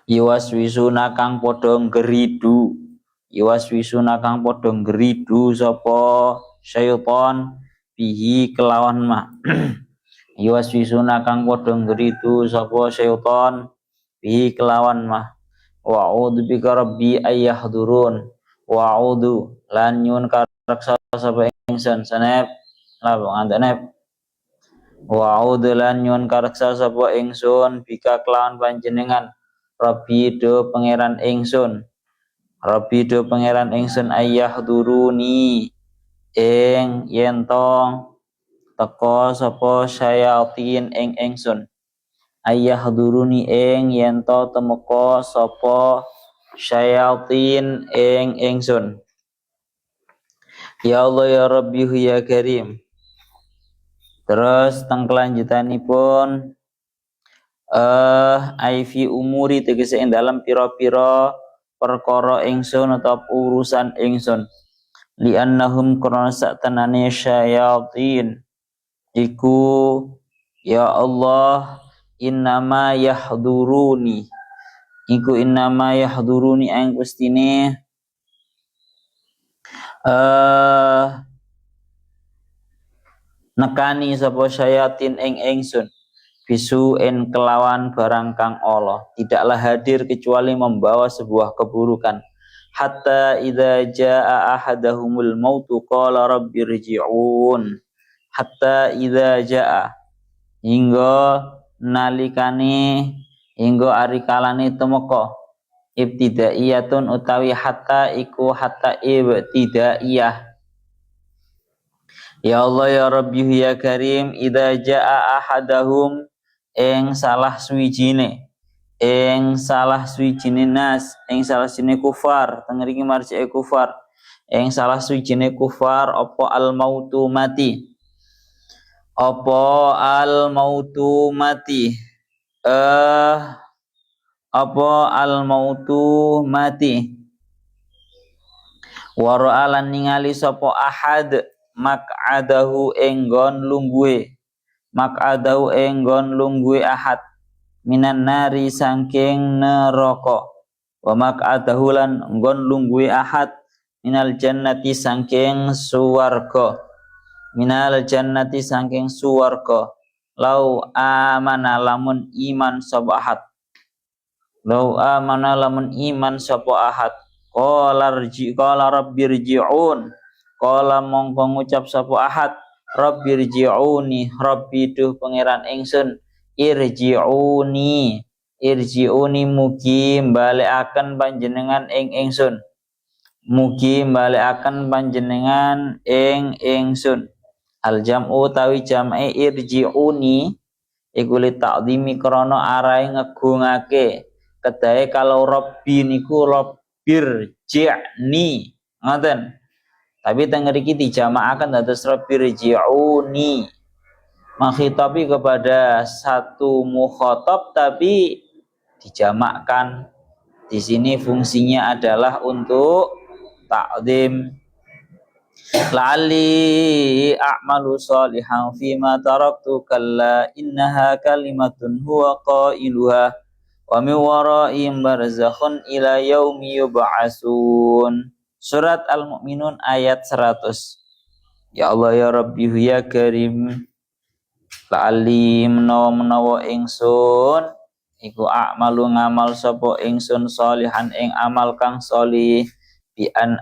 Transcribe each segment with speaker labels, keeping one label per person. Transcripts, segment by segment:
Speaker 1: yuwaswisuna kang padha ngeridu sapa syaiton bihi kelawan ma yuwaswisuna kang padha ngeridu sapa syaiton bihi kelawan ma wa'udzu bika rabbi ayyahdurun wa'udzu lan nyun kareksa sapa ingsun sanep lha ngantenep wa'udzu lan nyun kareksa sapa ingsun bika kelawan panjenengan Rabbi do pangeran ingsun ayyahduruni ing yentong teka sapa syayatin ing ingsun ayyahduruni ing yento temeka sapa syayatin ing ingsun ya Allah ya Rabbi ya Karim. Terus teng kelanjutanipun aifi umuri tegese ing dalam pira-pira perkara ingsun atau urusan ingsun li'annahum karena saktenane syayatin iku ya Allah innama yahduruni ang pustine nekani sapa syayatin ing ingsun bisu'in kelawan barang kang Allah tidaklah hadir kecuali membawa sebuah keburukan hatta idza jaa ahadahumul mautu qala rabbirji'un hatta idza jaa hingga arikalane temeka ibtidaiyatun utawi hatta iku hatta ibtidaiyah ya Allah ya Rabbi ya Karim idza jaa ahadahum ing salah suwijine nas ing salah sine kufar tengriki marji'e kufar ing salah suwijine kufar apa al mautu mati wara'alan ningali sapa ahad mak'adahu enggon lungguhe ahad minan nari saking neraka wa mak'adahu lan enggon lungguhe ahad minal jannati saking suwarga lau amana lamun iman sapa ahad qala rabbirji'un qala mongko ngucap sapa ahad rabbirji'uni rabbi duh pangeran ingsun irji'uni mugi balekaken panjenengan ing ingsun al jam'u tawi jam'e irji'uni iku li ta'dhimi krana arahe ngegungake kedahe kalau rabbi niku rabbirji'ni ngoten tapi teng mriki dijama'aken dados rabbirji'uni menghitabi kepada satu mukhatab tapi dijamakkan di sini fungsinya adalah untuk ta'dhim la'alli a'malu shalihan fima taraktu kalla innaha kalimatun huwa qailuha wa min waraihim barzakhun ila yaumi yub'atsun. Surat Al-Mu'minun ayat 100. Ya Allah ya Rabbi ya Karim la'alli menawa ingsun iku a'malu ngamal sapa ingsun shalihan ing amal kang sholih bi an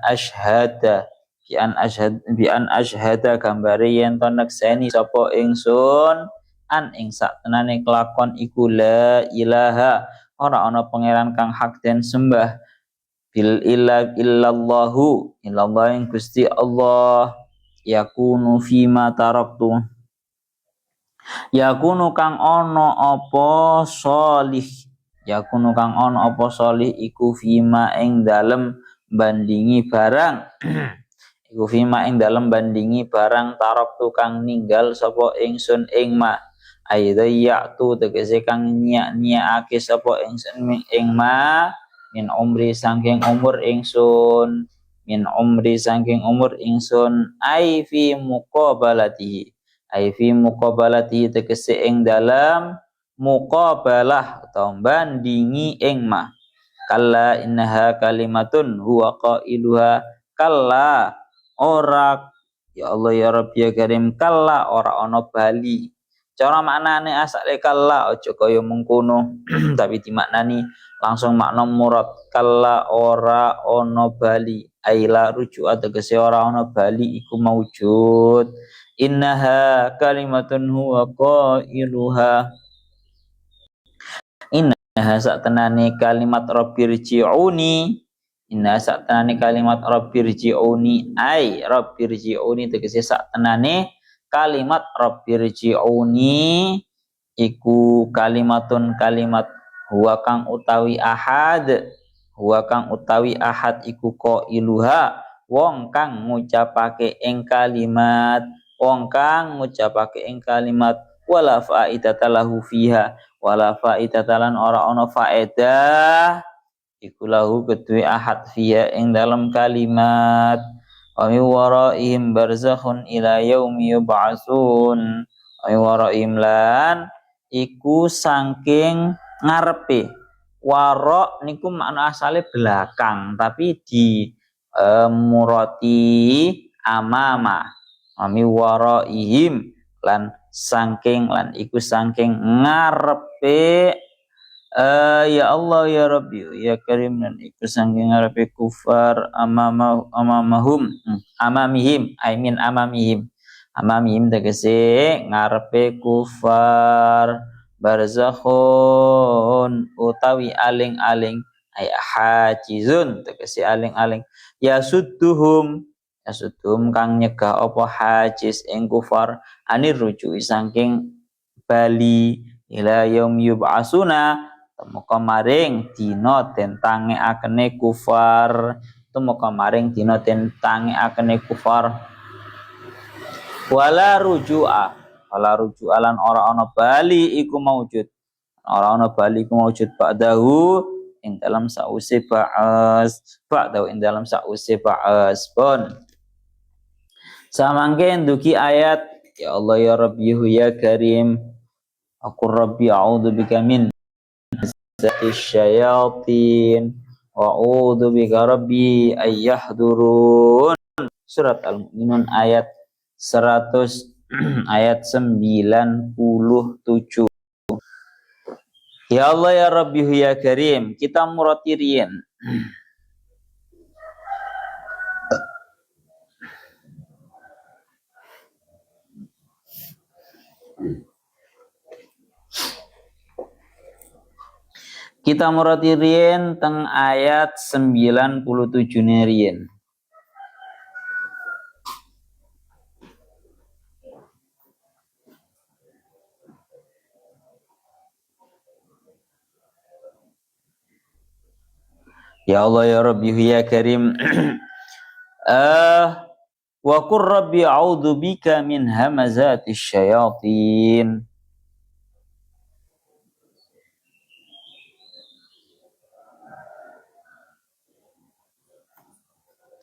Speaker 1: asyhada gambare yen to nekseni sapa ingsun an ing saktenane kelakon iku la ilaha ora ana pangeran kang hak den sembah bil illallahu ing Gusti Allah yakunu fima taraktu yakunu kang ana apa sholih iku fima ing dalem bandingi barang tarok tukang ninggal sapa ingsun ing ma aidha ya'tu tegese kang nyiake sapa ingsun ing ma min umri saking umur ingsun ai fi muqabalatihi tegese ing dalam muqabalah atau bandingi ing ma. Kalla innaha kalimatun huwa qailuha. Kalla ora, ya Allah ya Rabbi ya Karim, kalla ora ono bali. Cara maknane asale kalla aja kaya mengkono tapi dimaknani langsung makna murad. Kalla ora ono bali, aila rujuk tegese ora ono bali iku maujud. Innaha kalimatun huwa qailuha. Innaha saktenane kalimat rabbirji'uni. Inna saktenane kalimat rabbirji'uni, ai rabbirji'uni tegese saktenane kalimat rabbirji'uni iku kalimatun kalimat huwa kang utawi ahad. Huwa kang utawi ahad iku qailuha wong kang ngucapake ing kalimat. Wong kang ngucapake ing kalimat wala faidata lahu fiha. Wala faidatalan ora ono faedah iku lahu kedue ahad fiha ing dalam kalimat. Wa min waraihim barzakhun ila yaumi yub'atsun. Wa min waraihim lan iku saking ngarepe. Wara niku makna asale belakang tapi di murati amama. Wa min waraihim lan saking lan iku saking ngarepe ya Allah ya Rabbi ya Karim lan iku saking ngarepe kufar amamahum amamihim I mean amamihim tegese ngarepe kufar. Barzakhun utawi aling-aling ay hajizun tegese aling-aling yasudduhum kang nyegah apa hajiz ing kufar anir rujuki saking bali ila yaum yub'asuna temeka maring dina den tangekake kufar. Temeka maring dina den tangekake kufar. Wala ruju'a lan ora ana bali iku maujud. Ora ana bali iku maujud ba'dahu ing dalam sause ba'as. Ba'dahu ing dalam sause ba'as pun. Samangke nduki ayat ya Allah ya Rabbi ya Karim. Aku Rabbi a'udzubika min syayatin wa a'udzu bika Rabbi ayyahdurun. Surat Al-Mu'minun ayat 100 ayat 97. Ya Allah ya Rabbi ya Karim, kita muratirin. Kita muratirin teng ayat 97 nerien. Ya Allah ya Rabbi ya Karim. Wa qur Rabbi a'udzu bika min hamazatis syayatin.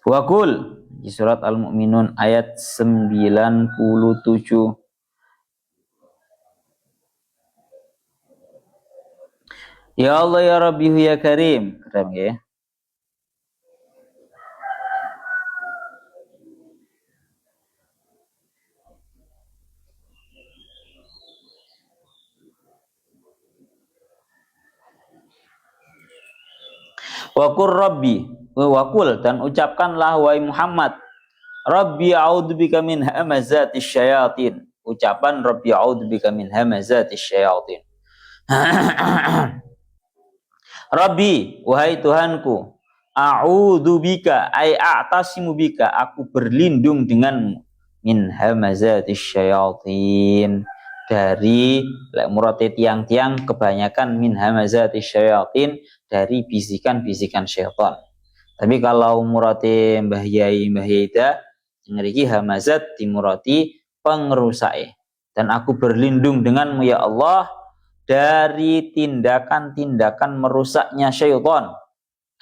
Speaker 1: Wa qul di surat Al-Mu'minun ayat 97. Ya Allah ya Rabbi ya Karim. Keren ya. Waqur Rabbi, waqul dan ucapkanlah wahai Muhammad, Rabbi a'udzubika min hamazatis syayatin. Ucapan Rabbi a'udzubika min hamazatis syayatin. Rabbi, wahai Tuhanku, a'udzubika ay a'tasimu bika, aku berlindung denganmu, min hamazatis syayatin, dari murate tiang-tiang kebanyakan min hamazatis syayatin, dari bisikan-bisikan syaitan. Tapi kalau murate Mbah Yai dah ngriki hamazat dimurati pengerusae. Dan aku berlindung denganmu ya Allah dari tindakan-tindakan merusaknya syaitan.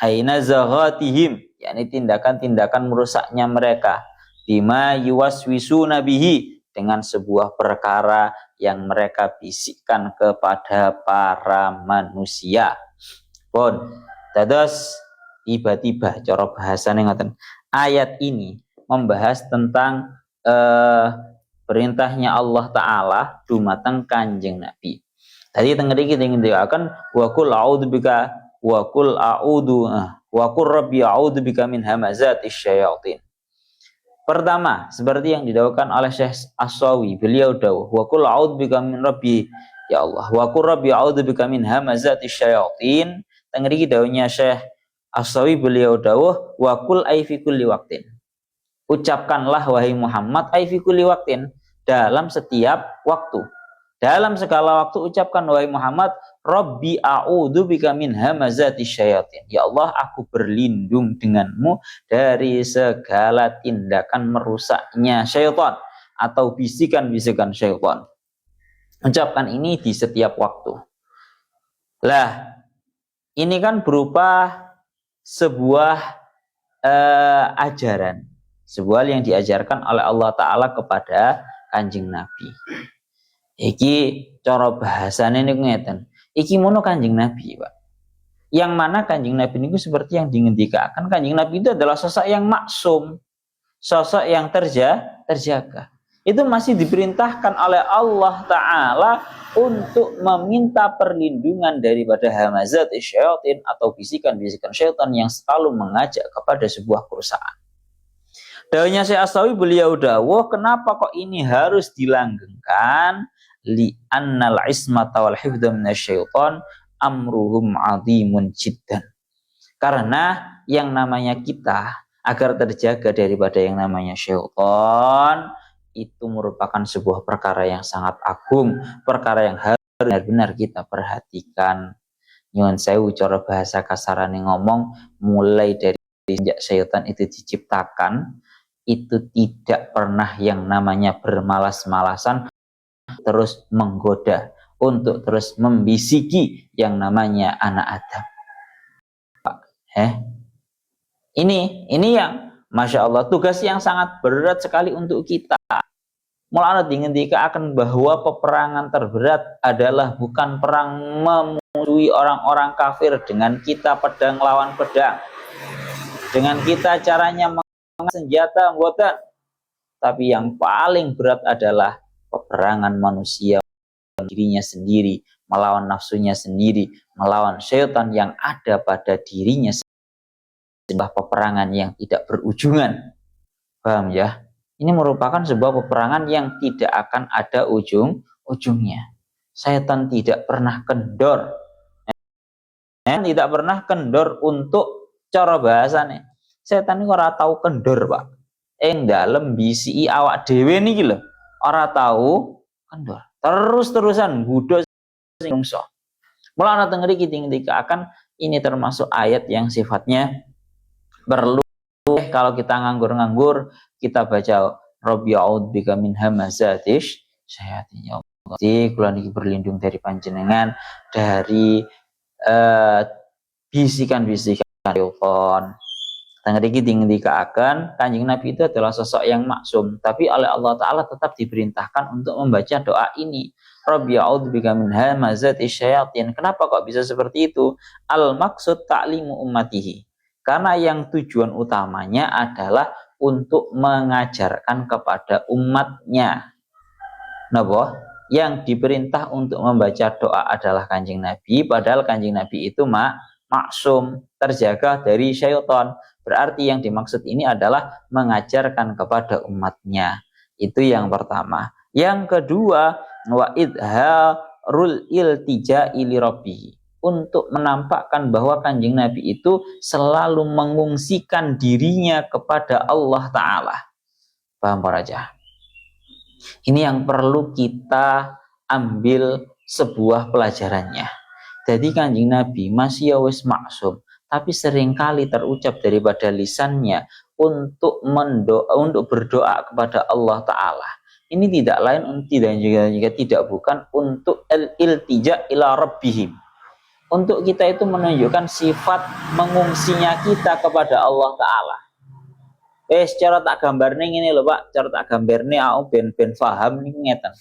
Speaker 1: Aina zaghatihim, yakni tindakan-tindakan merusaknya mereka. Bima yuwaswisuna bihi, dengan sebuah perkara yang mereka bisikkan kepada para manusia. Pun dados tiba-tiba cara bahasane ngoten. Ayat ini membahas tentang perintahnya Allah Ta'ala dumateng Kanjeng Nabi. Tadi tengeri kita ingin dikatakan wa qul a'udzubika wa qul rabbi a'udzubika min hamazatis syayatin. Pertama, seperti yang didawuhkan oleh Syekh As-Sawi, beliau dawuh wa qul a'udzubika min rabbi, ya Allah, wa qul rabbi a'udzubika min hamazatis syayatin. Tengeri dawuhnya Syekh As-Sawi, beliau dawuh wa qul ay fi kulli waqtin. Ucapkanlah wahai Muhammad ay fi kulli waqtin, dalam setiap waktu. Dalam segala waktu ucapkan wahai Muhammad, Rabbi a'udzubika min hamazatis syayatin. Ya Allah, aku berlindung denganmu dari segala tindakan merusaknya syaitan atau bisikan-bisikan syaitan. Ucapkan ini di setiap waktu. Lah, ini kan berupa sebuah ajaran, sebuah yang diajarkan oleh Allah Ta'ala kepada Kanjeng Nabi. Iki cara bahasane niku ngeten. Iki mono Kanjeng Nabi, Pak. Yang mana Kanjeng Nabi niku seperti yang dingendikaken, Kanjeng Nabi itu adalah sosok yang maksum, sosok yang terjaga. Itu masih diperintahkan oleh Allah Ta'ala untuk meminta perlindungan daripada hamazat syaitan atau bisikan-bisikan syaitan yang selalu mengajak kepada sebuah kerusakan. Dawuhnya Syekh As-Sawi, beliau dawuh, kenapa kok ini harus dilanggengkan? Li annal ismata wal hifdza minasyaiton amruhum azimun jiddan. Karena yang namanya kita agar terjaga daripada yang namanya syaitan itu merupakan sebuah perkara yang sangat agung, perkara yang harus benar-benar kita perhatikan. Nyuwun sewu cara bahasa kasarane ngomong, mulai dari sejak syaitan itu diciptakan itu tidak pernah yang namanya bermalas-malasan terus menggoda untuk terus membisiki yang namanya anak Adam. Ini yang Masya Allah tugas yang sangat berat sekali untuk kita. Mulanya dingendikaken bahwa peperangan terberat adalah bukan perang memusuhi orang-orang kafir dengan kita pedang lawan pedang, dengan kita caranya menggunakan senjata mboten, tapi yang paling berat adalah peperangan manusia dirinya sendiri, melawan nafsunya sendiri, melawan syaitan yang ada pada dirinya sendiri. Sebuah peperangan yang tidak berujungan. Paham ya? Ini merupakan sebuah peperangan yang tidak akan ada ujungnya. Syaitan tidak pernah kendor. Tidak pernah kendor untuk cara bahasanya. Syaitan ini ora tahu kendor, Pak. Dalem bisi awak dhewe niki lho. Ora tahu kendor, terus-terusan gudo sing rumso. Mulane teng mriki dikatakan ini termasuk ayat yang sifatnya perlu kalau kita nganggur-nganggur kita baca Rabbi a'udzubika min hamazatis syayatin. Ya Allah, kula niki berlindung dari panjenengan dari bisikan-bisikan syaitan. Tengeri dikatakan Kanjeng Nabi itu adalah sosok yang maksum, tapi oleh Allah Ta'ala tetap diperintahkan untuk membaca doa ini. Rabbi a'udzubika min hamazatis syayatin. Kenapa kok bisa seperti itu? Al-maksud ta'limu ummatihi. Karena yang tujuan utamanya adalah untuk mengajarkan kepada umatnya. Napa? Yang diperintah untuk membaca doa adalah Kanjeng Nabi, padahal Kanjeng Nabi itu maksum, terjaga dari syaitan. Berarti yang dimaksud ini adalah mengajarkan kepada umatnya. Itu yang pertama. Yang kedua, wa idharul iltija'i li rabbih. Untuk menampakkan bahwa Kanjeng Nabi itu selalu mengungsikan dirinya kepada Allah Ta'ala. Paham Pak Raja? Ini yang perlu kita ambil sebuah pelajarannya. Jadi Kanjeng Nabi masih wis maksum, tapi seringkali terucap daripada lisannya untuk berdoa kepada Allah Ta'ala. Ini tidak lain tidak bukan untuk iltija ila rabbihim. Untuk kita itu menunjukkan sifat mengungsinya kita kepada Allah Ta'ala. Secara tak gambarne ngene lho Pak, cara tak gambarne aku ben paham niku ngeten.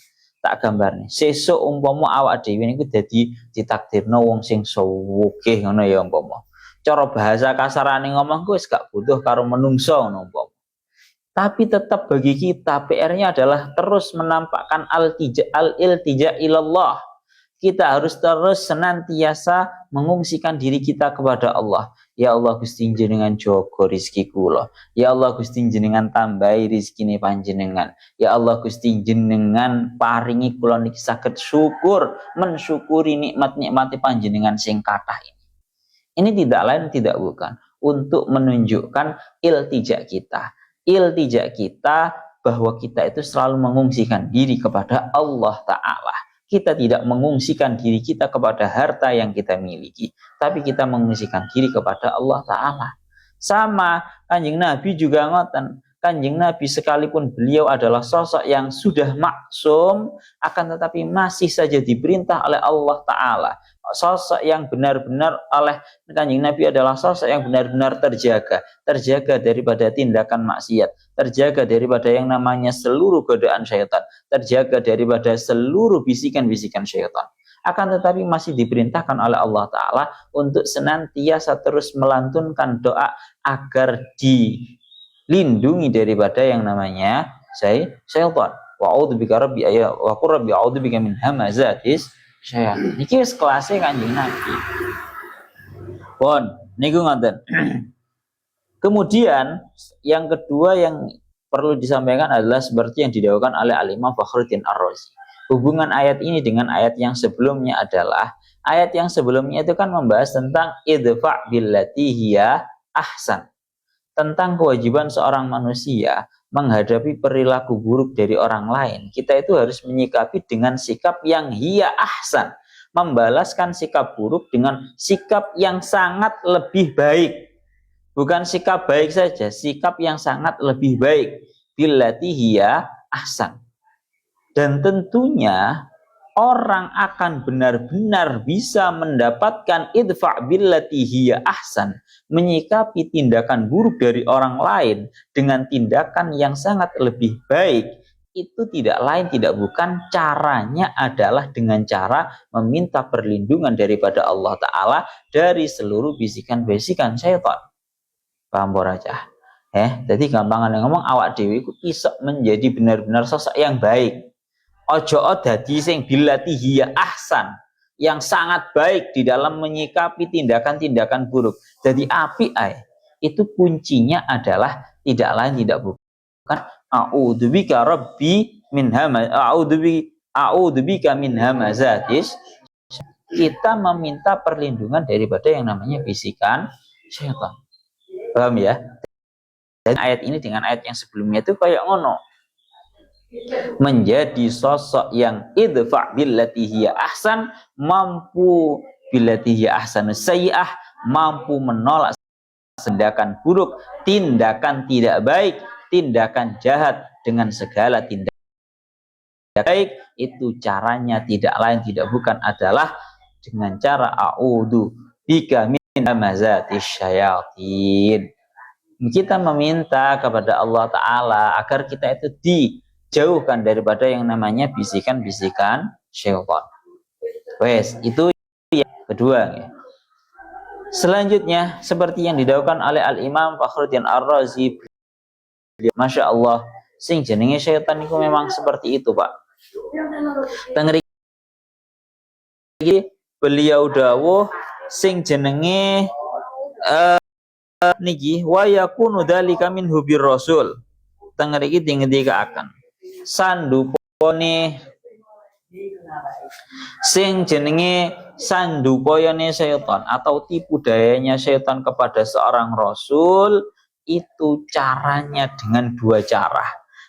Speaker 1: Tak gambarne. Sesuk umpama awak dhewe niku dadi ditakdirno wong sing sugih ngono ya umpama. Cara bahasa kasarane ngomong ku wis gak butuh karo menungso ngono umpama. Tapi tetap bagi kita PR-nya adalah terus menampakkan al-iltija ilallah. Kita harus terus senantiasa mengungsikan diri kita kepada Allah. Ya Allah Gusti jenengan jogo rizki kula. Ya Allah Gusti jenengan tambahi rizkine panjenengan. Ya Allah Gusti jenengan paringi kula niki saged syukur, mensyukuri nikmat-nikmati panjenengan sing kathah ini. Ini tidak lain tidak bukan untuk menunjukkan iltija kita. Iltija kita bahwa kita itu selalu mengungsikan diri kepada Allah Ta'ala. Kita tidak mengungsikan diri kita kepada harta yang kita miliki, tapi kita mengungsikan diri kepada Allah Ta'ala. Sama Kanjeng Nabi juga ngoten. Kanjeng Nabi sekalipun beliau adalah sosok yang sudah maksum, akan tetapi masih saja diperintah oleh Allah Ta'ala. Sosok yang benar-benar oleh Kanjeng Nabi adalah sosok yang benar-benar terjaga daripada tindakan maksiat, terjaga daripada yang namanya seluruh godaan syaitan, terjaga daripada seluruh bisikan-bisikan syaitan. Akan tetapi masih diperintahkan oleh Allah Ta'ala untuk senantiasa terus melantunkan doa agar dilindungi daripada yang namanya syaitan. Wa'udzubika rabbi ayya wa qur rabbi a'udzubika min hamazatis syaitan. Niki wis kelase Kanjeng Nabi. Pun niku ngoten. Kemudian yang kedua yang perlu disampaikan adalah seperti yang didhawuhkan oleh Al-Imam Fakhruddin Ar-Razi. Hubungan ayat ini dengan ayat yang sebelumnya adalah ayat yang sebelumnya itu kan membahas tentang idfa' billati hiya ahsan. Tentang kewajiban seorang manusia menghadapi perilaku buruk dari orang lain. Kita itu harus menyikapi dengan sikap yang hiya ahsan. Membalaskan sikap buruk dengan sikap yang sangat lebih baik. Bukan sikap baik saja, sikap yang sangat lebih baik. Billati hiya ahsan. Dan tentunya orang akan benar-benar bisa mendapatkan idfa' billati hiya ahsan, menyikapi tindakan buruk dari orang lain dengan tindakan yang sangat lebih baik. Itu tidak lain tidak bukan caranya adalah dengan cara meminta perlindungan daripada Allah Ta'ala dari seluruh bisikan-bisikan syaitan. Paham aja? Jadi gampangan ngomong awak dewi ku iso menjadi benar-benar sosok yang baik. Ojo dadi sing billati hiya ahsan, yang sangat baik di dalam menyikapi tindakan-tindakan buruk. Jadi api itu kuncinya adalah tidak lain tidak bukan a'udzubika rabbi min a'udzubika min hamazatis. Kita meminta perlindungan daripada yang namanya bisikan syaitan. Paham ya? Dan ayat ini dengan ayat yang sebelumnya itu kayak ngono. Menjadi sosok yang idfa' billati hiya ahsan, mampu billati hiya ahsan sayyi'ah, mampu menolak tindakan buruk, tindakan tidak baik, tindakan jahat dengan segala tindakan baik. Itu caranya tidak lain tidak bukan adalah dengan cara a'udzu bika min hamazatis syayatin. Kita meminta kepada Allah Ta'ala agar kita itu dijauhkan daripada yang namanya bisikan-bisikan syaitan. Wes, itu yang kedua ya. Selanjutnya seperti yang didhawuhkan oleh Al-Imam Fakhruddin Ar-Razi, Masya Allah, sing jenenge syaitan itu memang seperti itu Pak. Tengeri beliau dawuh sing jenenge niki wa yakunu dzalika minhu bir rasul. Tengeri iki ngendikaken sandupane sing jenenge sandupayane syaitan atau tipu dayanya syaitan kepada seorang rasul itu caranya dengan dua cara.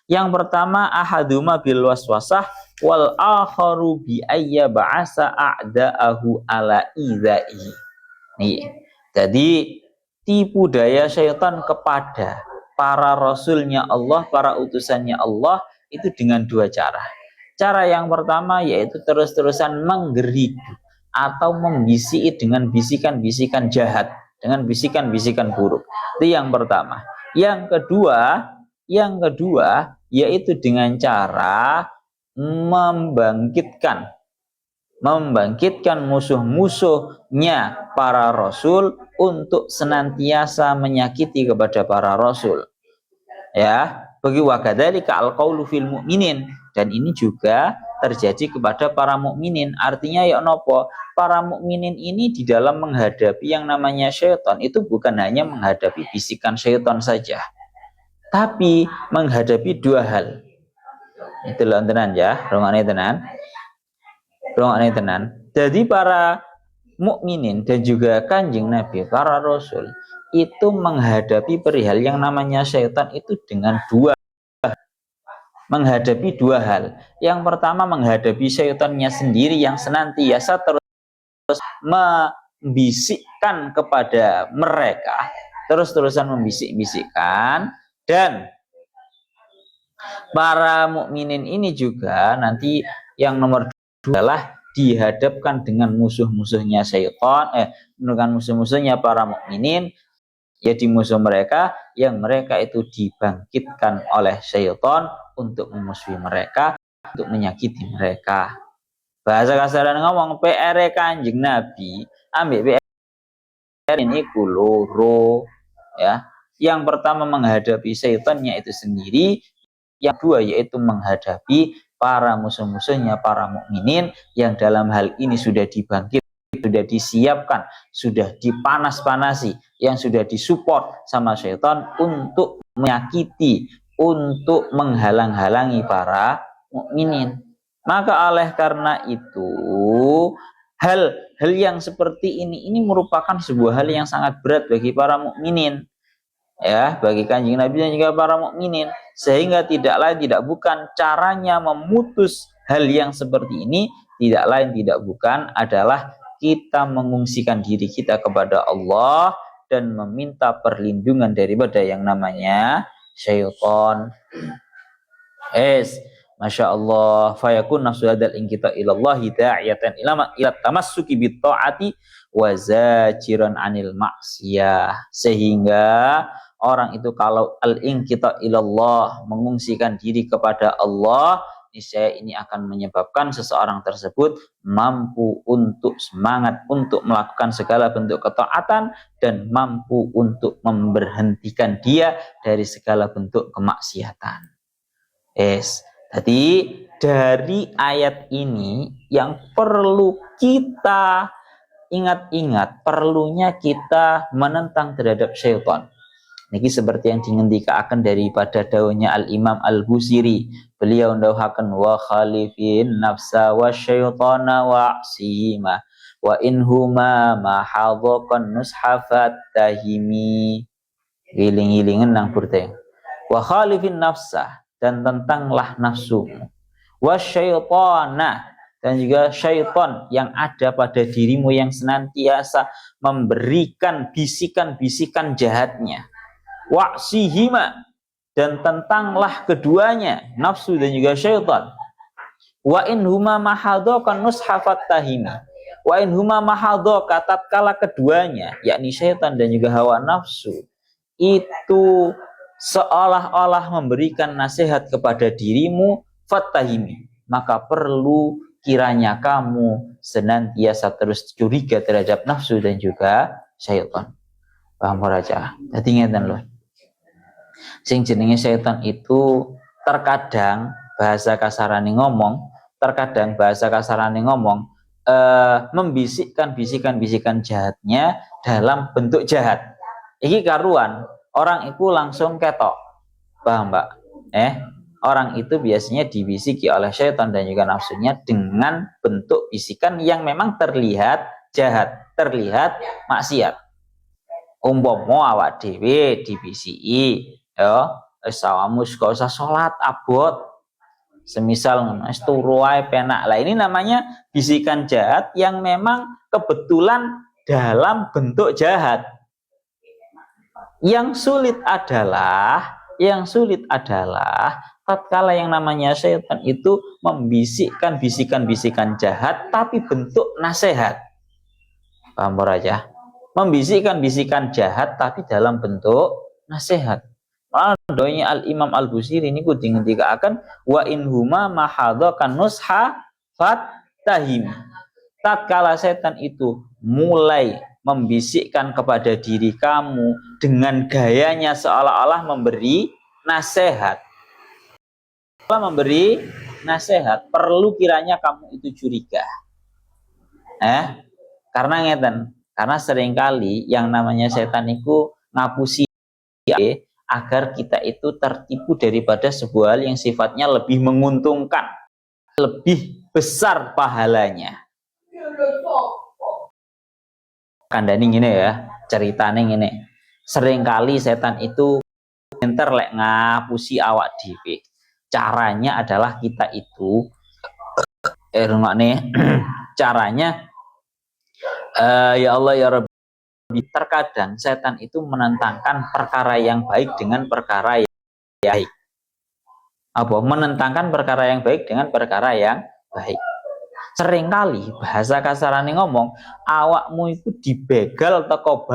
Speaker 1: Yang pertama ahaduma bil waswasah wal akharu bi ayya ba'asa a'da'ahu ala idzai. Nih. Jadi tipu daya syaitan kepada para rasulnya Allah, para utusannya Allah itu dengan dua cara. Cara yang pertama yaitu terus-terusan menggeridu atau membisiki dengan bisikan-bisikan jahat, dengan bisikan-bisikan buruk. Itu yang pertama. Yang kedua yaitu dengan cara membangkitkan musuh-musuhnya para rasul untuk senantiasa menyakiti kepada para rasul. Ya, bagi wakadzalika alqaulu fil mu'minin, dan ini juga terjadi kepada para mukminin. Artinya ya nopo, para mukminin ini di dalam menghadapi yang namanya syaitan itu bukan hanya menghadapi bisikan syaitan saja, tapi menghadapi dua hal. Itu loh tenan ya, rongane tenan. Jadi para mukminin dan juga kanjeng Nabi, para rasul itu menghadapi perihal yang namanya syaitan itu dengan menghadapi dua hal. Yang pertama menghadapi syaitannya sendiri yang senantiasa terus membisikkan kepada mereka, terus-terusan membisik-bisikkan, dan para mukminin ini juga nanti yang nomor dua adalah dihadapkan dengan musuh-musuhnya syaitan, dengan musuh-musuhnya para mukminin, yaitu musuh mereka yang mereka itu dibangkitkan oleh syaitan untuk memusuhi mereka, untuk menyakiti mereka. Bahasa kasaran ngomong PR kanjeng Nabi ambil PR ini kuloro ya. Yang pertama menghadapi syaitannya itu sendiri, yang kedua yaitu menghadapi para musuh-musuhnya para mukminin yang dalam hal ini sudah dibangkit, sudah disiapkan, sudah dipanas-panasi, yang sudah disupport sama syaitan untuk menyakiti, untuk menghalang-halangi para mukminin. Maka oleh karena itu hal yang seperti ini merupakan sebuah hal yang sangat berat bagi para mukminin, ya, bagi kanjeng Nabi dan juga para mukminin, sehingga tidak lain tidak bukan caranya memutus hal yang seperti ini tidak lain tidak bukan adalah kita mengungsikan diri kita kepada Allah dan meminta perlindungan daripada yang namanya syaitan. Masya Allah, fayakun nafsu hadal ingkita ilallahi da'iyatan ila tamassuki bitta'ati wa zajiran anil maksiyah. Sehingga orang itu kalau al-ingkita ilallah, mengungsikan diri kepada Allah, niscaya ini akan menyebabkan seseorang tersebut mampu untuk semangat untuk melakukan segala bentuk ketaatan dan mampu untuk memberhentikan dia dari segala bentuk kemaksiatan. Jadi dari ayat ini yang perlu kita ingat-ingat, perlunya kita menentang terhadap syaitan. Ini seperti yang dingendikakan daripada daunnya Al-Imam Al-Busiri. Beliau ndauhaken wa khalifin nafsa wa syaitana wa asima wa inhuma mahadhakan nushafat tahimi. Giling-gilingan nang purte. Wa khalifin nafsa, dan tentanglah nafsumu, wasyaitana, dan juga syaitan yang ada pada dirimu yang senantiasa memberikan bisikan-bisikan jahatnya, wa'sihima, dan tentanglah keduanya, nafsu dan juga syaitan. Wa in huma mahadhaka nushafat tahimi, wa in huma mahadhaka, tatkala keduanya yakni syaitan dan juga hawa nafsu itu seolah-olah memberikan nasihat kepada dirimu, fatahimi, maka perlu kiranya kamu senantiasa terus curiga terhadap nafsu dan juga syaitan. Paham raja? Jadi ngeten loh. Sing jenenge syaitan itu terkadang bahasa kasarane ngomong, membisikkan bisikan-bisikan jahatnya dalam bentuk jahat. Iki karuan orang itu langsung ketok, paham mbak? Orang itu biasanya dibisiki oleh syaitan dan juga nafsunya dengan bentuk bisikan yang memang terlihat jahat, terlihat maksiat. Umpama awak dhewe dibisiki, ya, sawamu gak usah sholat abot, semisal ngono, turu ae penak. Lah ini namanya bisikan jahat yang memang kebetulan dalam bentuk jahat. Yang sulit adalah tatkala yang namanya syaitan itu membisikkan bisikan-bisikan jahat tapi bentuk nasihat. Paham aja? Membisikkan bisikan jahat tapi dalam bentuk nasihat. Doanya Al Imam Al Busiri niku dingendikaken wa in huma mahadzakan nusha fatahim. Tatkala setan itu mulai membisikkan kepada diri kamu dengan gayanya seolah-olah memberi nasihat, perlu kiranya kamu itu curiga. Karena ngeten, karena seringkali yang namanya setan itu ngapusi agar kita itu tertipu daripada sebuah hal yang sifatnya lebih menguntungkan, lebih besar pahalanya. Kandani ngene ya, ceritane ngene. Seringkali setan itu pinter lek ngapusi awak dhewe. Caranya adalah kita itu caranya ya Allah ya Rabbi, terkadang setan itu menentangkan perkara yang baik dengan perkara yang baik. Menentangkan perkara yang baik dengan perkara yang baik. Seringkali bahasa kasarane ngomong, awakmu itu dibegal teko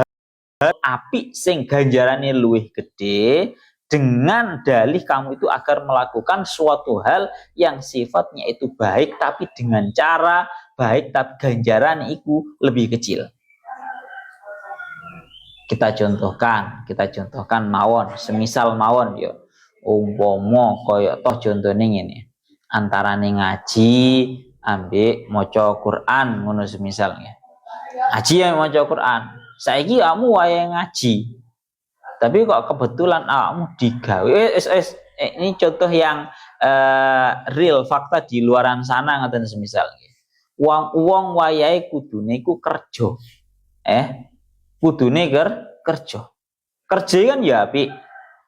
Speaker 1: api sing ganjarane luwih gede dengan dalih kamu itu agar melakukan suatu hal yang sifatnya itu baik tapi dengan cara baik tapi ganjaran itu lebih kecil. Kita contohkan mawon, semisal mawon yo umpama kaya toh contone ngene. Antarane ngaji ambek maca Quran ngono semisalnya. Ngaji yang maca Quran. Saiki kamu wayahe ngaji. Tapi kok kebetulan kamu digawe ini contoh yang real fakta di luaran sana ngoten semisalnya. Wong wayahe kudune iku kerja. Kudune kerja. Kerja kan ya apik.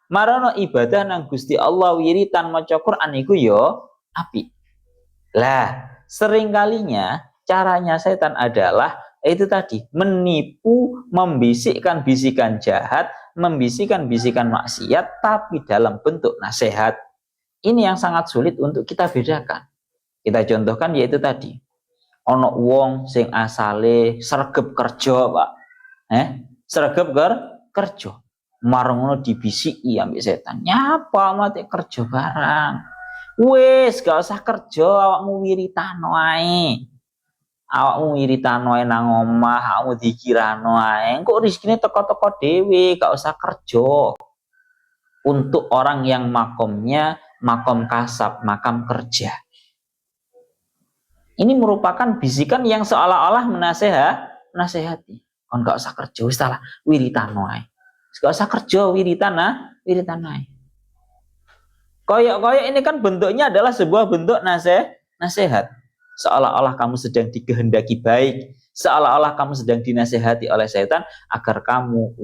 Speaker 1: Marono ibadah nang Gusti Allah wiritan maca Quran iku ya apik. Lah, seringkalinya caranya setan adalah itu tadi, menipu, membisikkan bisikan jahat, membisikkan bisikan maksiat tapi dalam bentuk nasihat. Ini yang sangat sulit untuk kita bedakan. Kita contohkan yaitu tadi. Ono wong sing asale sregep kerja, Pak. Sregep kerja. Marungono dibisiki ambek setan. Nyapa mati kerja barang. Wis gak usah kerja, awakmu wiritano ae. Awakmu wiritano ae nang omah, awakmu dikirano ae. Engko rezekine teko-teko dhewe, gak usah kerja. Untuk orang yang makomnya makom kasab, makam kerja. Ini merupakan bisikan yang seolah-olah menasehati. Kon gak usah kerja, wis lah wiritano ae. Gak usah kerja, wiritan ae. Koyok-koyok ini kan bentuknya adalah sebuah bentuk nasihat. Seolah-olah kamu sedang dikehendaki baik, seolah-olah kamu sedang dinasehati oleh setan agar kamu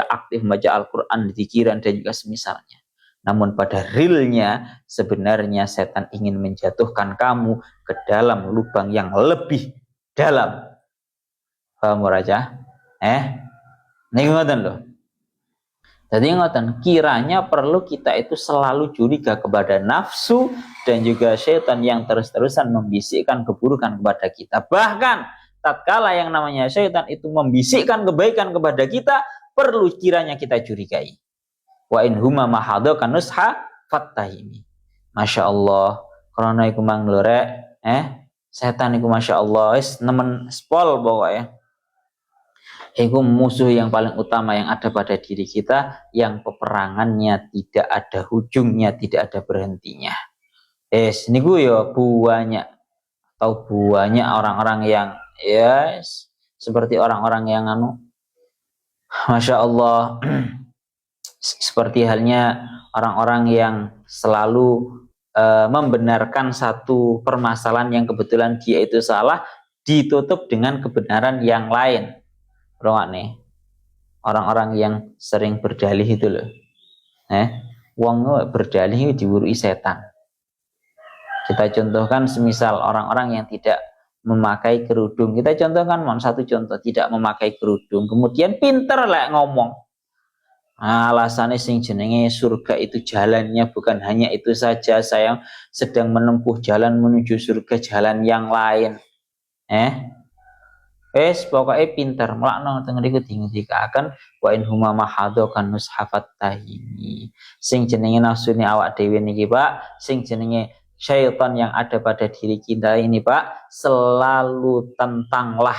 Speaker 1: aktif membaca Al-Quran, dzikir dan juga semisalnya. Namun pada realnya sebenarnya setan ingin menjatuhkan kamu ke dalam lubang yang lebih dalam. Paham raja? Nih ngoten loh. Jadi ngoten, kiranya perlu kita itu selalu curiga kepada nafsu dan juga syaitan yang terus-terusan membisikkan keburukan kepada kita. Bahkan tatkala yang namanya syaitan itu membisikkan kebaikan kepada kita, perlu kiranya kita curigai. Wa in huma mahadzakan nusha fatahimi. Masya Allah, karena iku mang lorek, setan iku masya Allah, wis nemen spol pokoknya. Itu musuh yang paling utama yang ada pada diri kita, yang peperangannya tidak ada ujungnya, tidak ada berhentinya. Niku ya buahnya orang-orang yang seperti orang-orang yang Masya Allah, seperti halnya orang-orang yang selalu membenarkan satu permasalahan yang kebetulan dia itu salah, ditutup dengan kebenaran yang lain. Orang-orang yang sering berdalih itu loh. Wong berdalih diwurui setan. Kita contohkan semisal orang-orang yang tidak memakai kerudung. Kita contohkan satu contoh, tidak memakai kerudung. Kemudian pinter lah ngomong. Alasannya sing jenenge surga itu jalannya bukan hanya itu saja. Saya sedang menempuh jalan menuju surga, jalan yang lain. Wes pokoknya pinter melakno teng niku dingendikaken wa in huma mahadho kan nushafat tahimi. Sing jenenge nafsune awak dhewe niki Pak, sing jenenge syaitan yang ada pada diri kita ini Pak, selalu tentanglah.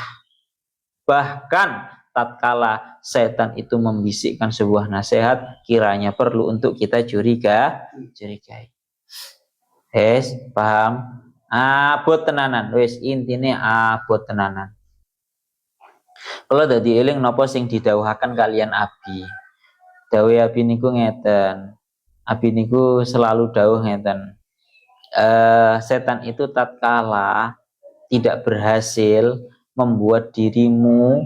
Speaker 1: Bahkan tatkala setan itu membisikkan sebuah nasihat, kiranya perlu untuk kita curigai. Wes paham? Abot tenanan, wes intine abot tenanan. Kalau dadi eling napa sing didhawuhaken kalian Abi. Dawuh Abi niku ngeten. Abi niku selalu dawuh ngeten. Setan itu tatkala tidak berhasil membuat dirimu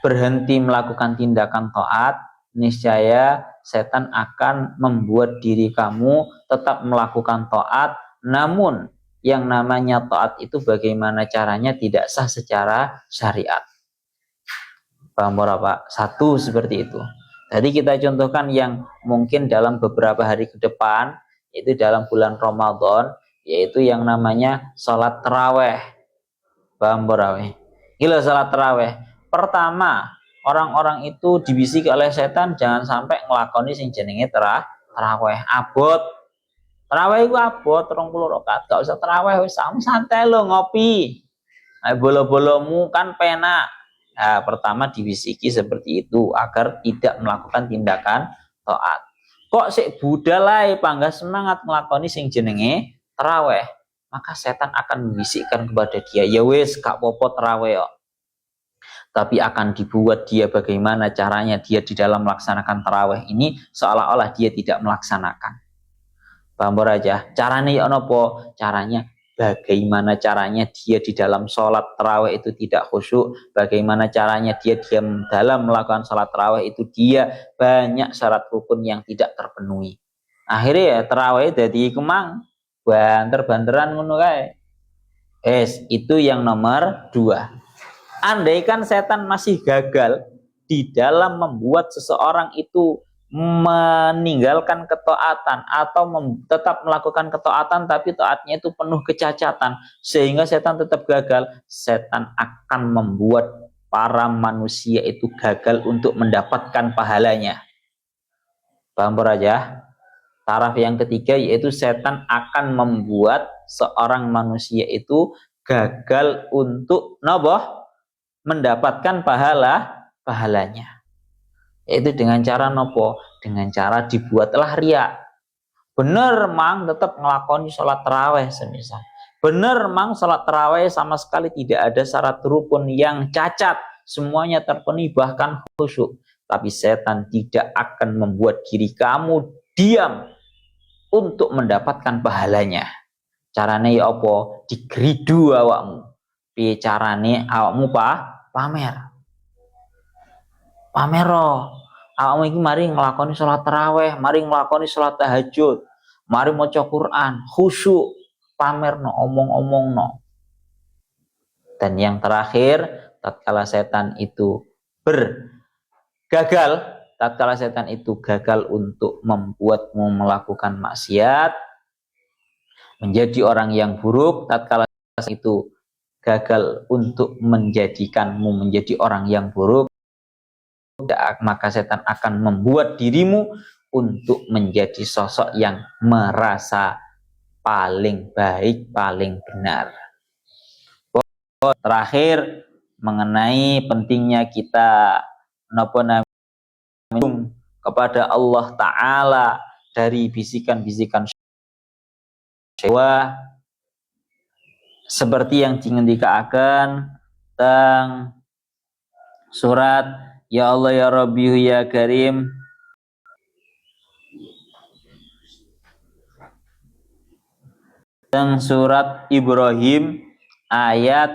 Speaker 1: berhenti melakukan tindakan taat, niscaya setan akan membuat diri kamu tetap melakukan taat, namun yang namanya taat itu bagaimana caranya tidak sah secara syariat. Paham Pak? Satu seperti itu. Jadi kita contohkan yang mungkin dalam beberapa hari ke depan, yaitu dalam bulan Ramadan, yaitu yang namanya sholat taraweh. Paham Pak? Gila sholat taraweh. Pertama, orang-orang itu dibisiki oleh setan jangan sampai ngelakoni sing jenenge taraweh. Abot. Taraweh itu abot 30 rakaat. Gak usah taraweh, wis santai lo ngopi. Bolo-bolomu kan penak. Nah, pertama dibisiki seperti itu agar tidak melakukan tindakan taat. Kok sik budalai panggah semangat melakoni sing jenenge taraweh, maka setan akan membisikkan kepada dia, ya wis gak popo taraweh yo. Tapi akan dibuat dia bagaimana caranya dia di dalam melaksanakan taraweh ini seolah-olah dia tidak melaksanakan. Paham aja? Caranya ya nopo? Caranya bagaimana caranya dia di dalam sholat tarawih itu tidak khusyuk, bagaimana caranya dia dalam melakukan sholat tarawih itu dia banyak syarat rukun yang tidak terpenuhi. Akhirnya ya tarawih jadi kemang banter-banteran ngono kae. Itu yang nomor 2. Andaikan setan masih gagal di dalam membuat seseorang itu meninggalkan ketaatan atau tetap melakukan ketaatan tapi taatnya itu penuh kecacatan sehingga setan tetap gagal, setan akan membuat para manusia itu gagal untuk mendapatkan pahalanya. Paham aja? Taraf yang ketiga yaitu setan akan membuat seorang manusia itu gagal untuk mendapatkan pahalanya. Yaitu dengan cara nopo? Dengan cara dibuatlah riya. Bener mang tetap ngelakoni sholat taraweh semisal. Bener mang sholat taraweh sama sekali tidak ada syarat rukun yang cacat. Semuanya terpenuhi bahkan khusyuk. Tapi setan tidak akan membuat diri kamu diam untuk mendapatkan pahalanya. Caranya ya apa? Digeridu awakmu. Piye carane awakmu pamer. Pamero, awakmu iki mari nglakoni sholat taraweh, mari nglakoni sholat tahajud, mari maca Quran, khusyuk, pamerno, omong-omongno. Dan yang terakhir, tatkala setan itu gagal untuk membuatmu melakukan maksiat, menjadi orang yang buruk, tatkala itu gagal untuk menjadikanmu menjadi orang yang buruk, maka setan akan membuat dirimu untuk menjadi sosok yang merasa paling baik, paling benar. Terakhir, mengenai pentingnya kita kepada Allah Ta'ala dari bisikan-bisikan syaitan, seperti yang dingendikaken teng surat Ya Allah ya Rabbi ya Karim teng surat Ibrahim ayat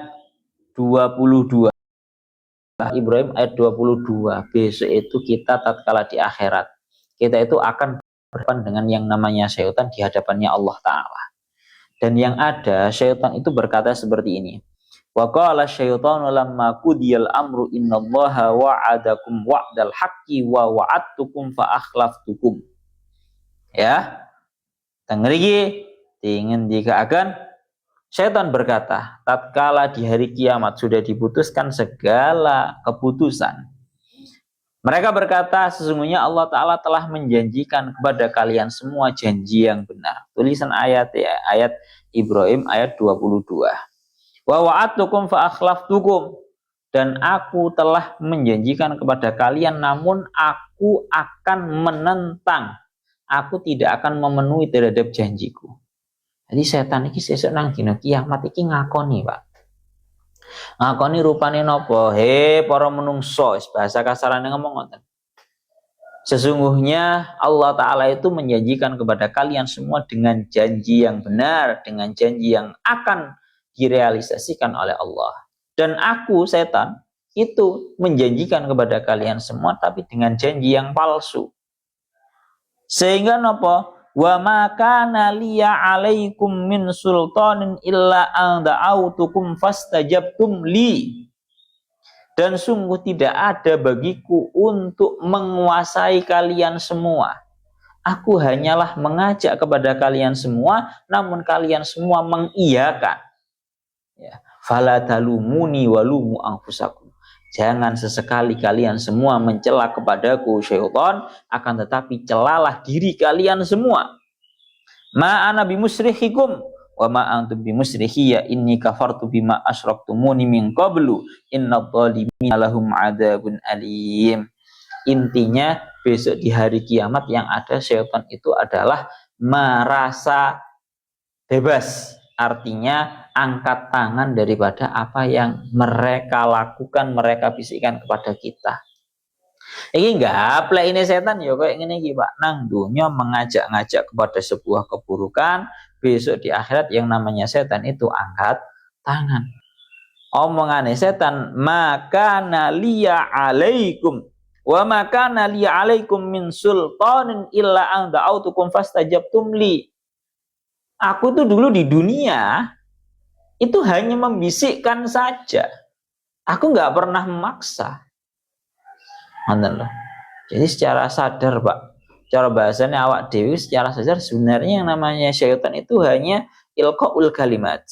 Speaker 1: 22. Ibrahim ayat 22. Besok itu kita tatkala di akhirat, kita itu akan berhadapan dengan yang namanya syaitan di hadapannya Allah Ta'ala. Dan yang ada syaitan itu berkata seperti ini. Wa qala syaitanu lamma qudiyal amru innallaha wa'adakum wa'dal haqqi wa wa'adtukum fa akhlaftukum. Ya. Teng mriki dingin dikaaken Syaitan berkata, tatkala di hari kiamat sudah diputuskan segala keputusan, mereka berkata, sesungguhnya Allah Ta'ala telah menjanjikan kepada kalian semua janji yang benar. Tulisan ayat ya, ayat Ibrahim ayat 22. Wa wa'adtukum fa akhlaftukum, dan aku telah menjanjikan kepada kalian namun aku akan menentang. Aku tidak akan memenuhi terhadap janjiku. Jadi setan iki sesuk nang dina kiamat iki ngakoni, Pak. Ngakoni rupane napa? He para menungso, bahasa kasarane ngomong ngoten. Sesungguhnya Allah Ta'ala itu menjanjikan kepada kalian semua dengan janji yang benar, dengan janji yang akan direalisasikan oleh Allah. Dan aku, setan, itu menjanjikan kepada kalian semua tapi dengan janji yang palsu. Sehingga napa? Wa ma kana liya 'alaikum min sultanin illa an da'autukum fastajabtum li. Dan sungguh tidak ada bagiku untuk menguasai kalian semua. Aku hanyalah mengajak kepada kalian semua, namun kalian semua mengiyakan. Ya. Fala talumuni walumu anfusakum. Jangan sesekali kalian semua mencela kepadaku syaitan, akan tetapi celalah diri kalian semua. Ma ana bimusrihikum wa ma antum bimusrihiyya inni kafartu bima asyraktumuni min qablu innadh-dhalimina lahum adzabun alim. Intinya besok di hari kiamat yang ada syaitan itu adalah merasa bebas. Artinya angkat tangan daripada apa yang mereka lakukan, mereka bisikkan kepada kita. Ini enggak plek ini setan ya kayak ngene iki, Pak. Nang dunya mengajak-ngajak kepada sebuah keburukan, besok di akhirat yang namanya setan itu angkat tangan. Omongane setan, maka naliya alaikum wa maka naliya alaikum min sultanin illa an da'autukum fastajabtum li. Aku tuh dulu di dunia itu hanya membisikkan saja. Aku nggak pernah memaksa. Jadi secara sadar, Pak, cara bahasanya awak dewi secara sadar sebenarnya yang namanya syaitan itu hanya ilqaul kalimat,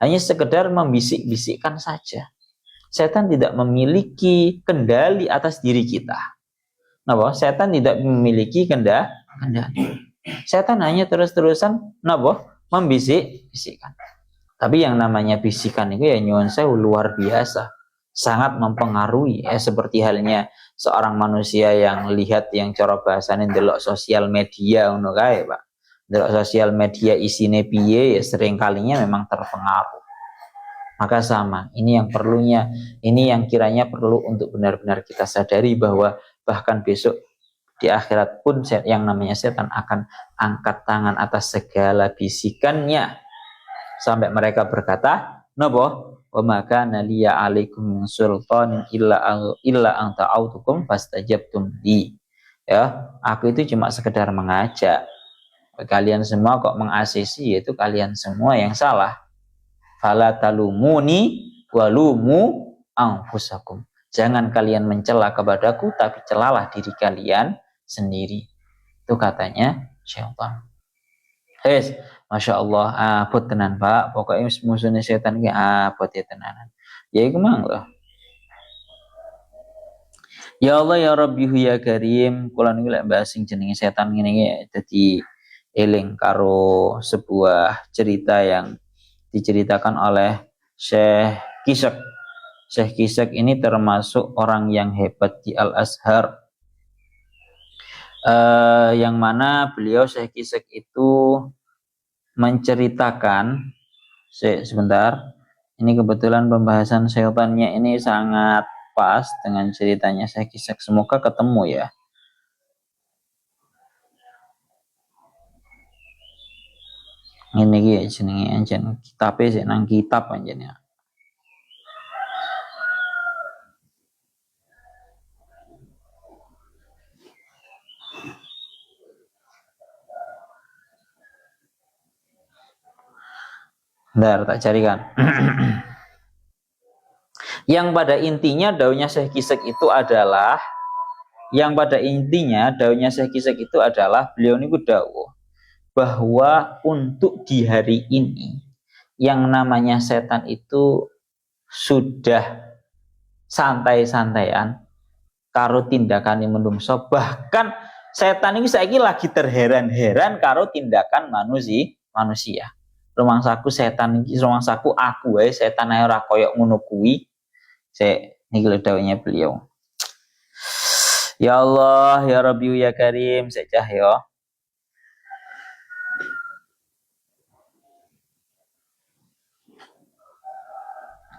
Speaker 1: hanya sekedar membisik-bisikkan saja. Setan tidak memiliki kendali atas diri kita. Napa? Setan tidak memiliki kendali. Setan hanya terus-terusan membisik-bisikkan. Tapi yang namanya bisikan itu ya nyuwun sewu luar biasa, sangat mempengaruhi. Seperti halnya seorang manusia yang lihat yang cara bahasane ndelok sosial media ngono kae, Pak. Ndelok sosial media isine piye ya sering kalinya memang terpengaruh. Maka sama, ini yang kiranya perlu untuk benar-benar kita sadari bahwa bahkan besok di akhirat pun yang namanya setan akan angkat tangan atas segala bisikannya sampai mereka berkata, "Napa? Wa maka naliya alaikum min sultanin illa an ta'autukum fastajabtum li." Ya, aku itu cuma sekedar mengajak. Kalian semua kok mengasisi, yaitu kalian semua yang salah. Fala talumuni walumu anfusakum. Jangan kalian mencela kepadaku, tapi celalah diri kalian sendiri. Itu katanya syaitan. Yes, Masya Allah, abot tenan, Pak. Pokoknya musuhnya setan ini abot ya tenanan. Ya iku mang loh. Ya Allah ya Rabbi ya Karim, kula niku lek bahas sing jenenge setan ngene iki dadi eling karo sebuah cerita yang diceritakan oleh Syekh Kisek. Syekh Kisek ini termasuk orang yang hebat di Al-Azhar. Yang mana beliau Syekh Kisek itu menceritakan sebentar, ini kebetulan pembahasan syaitannya ini sangat pas dengan ceritanya Syekh Kisek, semoga ketemu ya. Ini ya jenenge anjen kitabe sik nang kitab anjen ya. Bentar, tak carikan. Yang pada intinya daunnya Syekh Kisek itu adalah beliau niku dawuh bahwa untuk di hari ini yang namanya setan itu sudah santai-santaian karo tindakan menungso, bahkan setan ini saiki lagi terheran-heran karo tindakan manusia. Rumangsaku setan iki, rumangsaku aku wae setan ae ora koyo ngono kuwi. Niki lho dawuhnya beliau. Ya Allah, ya Rabbi, ya Karim, secah ya.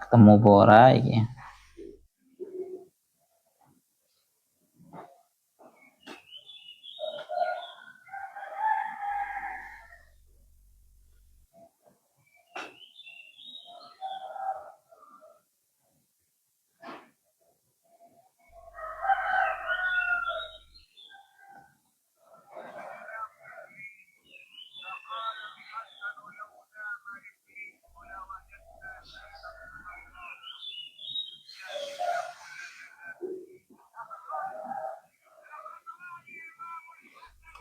Speaker 1: Ketemu pora iki.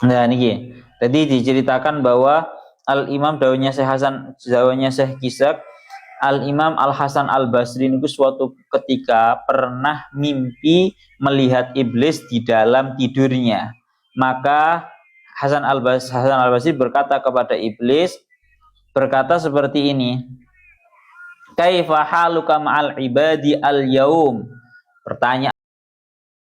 Speaker 1: Nah niki, tadi diceritakan bahwa Al-Imam dawuhnya Syekh Kisak, Al-Imam Al-Hasan Al-Basri itu suatu ketika pernah mimpi melihat iblis di dalam tidurnya. Maka Hasan Al-Basri berkata kepada iblis, berkata seperti ini, kaifa haluka ma'al ibadi al-yaum? Pertanyaan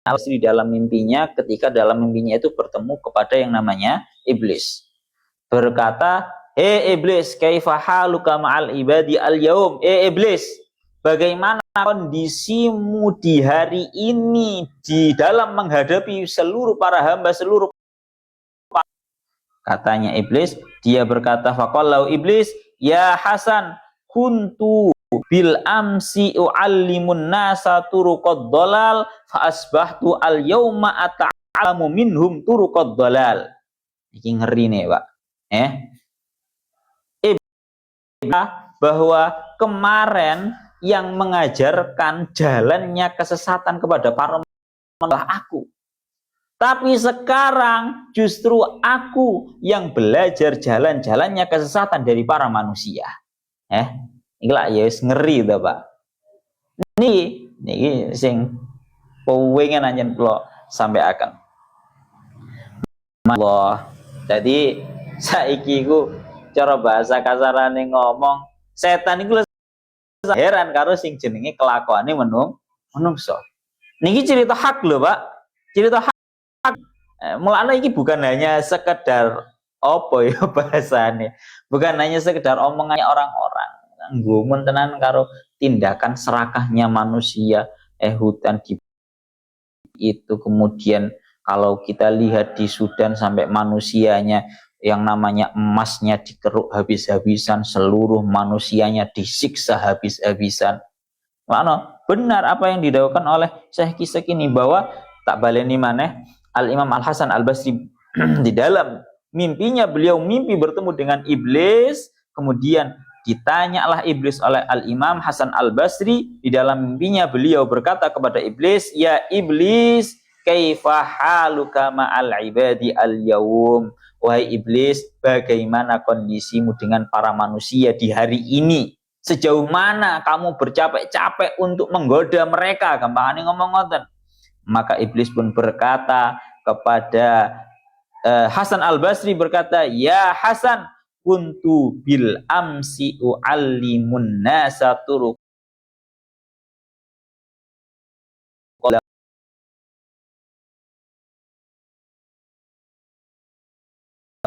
Speaker 1: di dalam mimpinya, ketika dalam mimpinya itu bertemu kepada yang namanya iblis. Berkata, iblis, kaifa haluka ma'al ibadi al-yaum? Iblis, bagaimana kondisimu di hari ini di dalam menghadapi seluruh para hamba, katanya iblis, dia berkata, faqallahu iblis, ya Hasan, kuntu bil amsi u'allimun nasa turuqad dolal fa asbahtu al yauma ata'alamu minhum turuqad dolal. Ini ngeri nih Pak. Bahwa kemarin yang mengajarkan jalannya kesesatan kepada para manusia aku. Tapi sekarang justru aku yang belajar jalan-jalannya kesesatan dari para manusia. Inilah ya ngeri tuh Pak. Niki sing pengen anjen kula sampai akan. Allah. Jadi saiki ku cara bahasa kasarane ngomong, setan iku heran karo sing jenenge kelakuane menungso. Niki cerita hak lho Pak. Cerita hak. Mulanya ini bukan hanya sekedar apa ya bahasane, bukan hanya sekedar omongannya orang-orang. Nggumun tenan karo tindakan serakahnya manusia, hutan di itu. Kemudian kalau kita lihat di Sudan sampai manusianya yang namanya emasnya dikeruk habis-habisan, seluruh manusianya disiksa habis-habisan. Mana benar apa yang didakwakan oleh Syekh Kisak ini, bahwa tak baleni maneh Al-Imam Al-Hasan Al-Basri di dalam mimpinya beliau mimpi bertemu dengan iblis, kemudian ditanyalah iblis oleh Al-Imam Hasan Al-Basri. Di dalam mimpinya beliau berkata kepada iblis, ya iblis, kaifa haluka ma'al ibadi al-yawm? Wahai iblis, bagaimana kondisimu dengan para manusia di hari ini? Sejauh mana kamu bercapek-capek untuk menggoda mereka? Gampangane ngomong ngoten. Maka iblis pun berkata kepada Hasan Al-Basri, berkata, ya Hasan, kuntu bil amsi u'allimun nasa turuq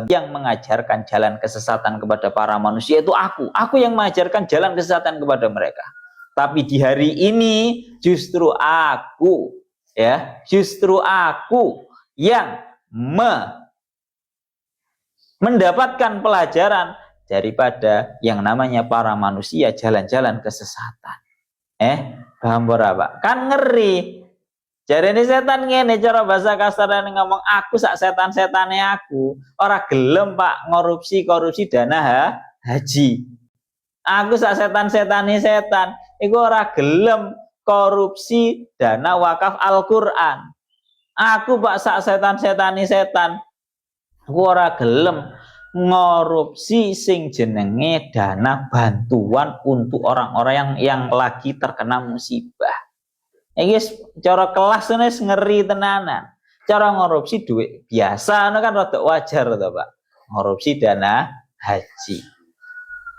Speaker 1: yang mengajarkan jalan kesesatan kepada para manusia itu aku yang mengajarkan jalan kesesatan kepada mereka. Tapi di hari ini justru aku yang mendapatkan pelajaran daripada yang namanya para manusia jalan-jalan kesesatan. Paham ora Pak? Kan ngeri. Jarene setan ngene, cara bahasa kasarane ngomong, aku sak setan-setane aku, ora gelem Pak korupsi dana haji. Aku sak setan-setane setan, iku ora gelem korupsi dana wakaf Al-Qur'an. Aku Pak sak setan-setane setan, aku ora gelem ngorupsi sing jenenge dana bantuan untuk orang-orang yang lagi terkena musibah. Iki cara kelas ini ngeri tenanan. Cara ngorupsi duit biasa kan rada wajar to, Pak. Ngorupsi dana haji.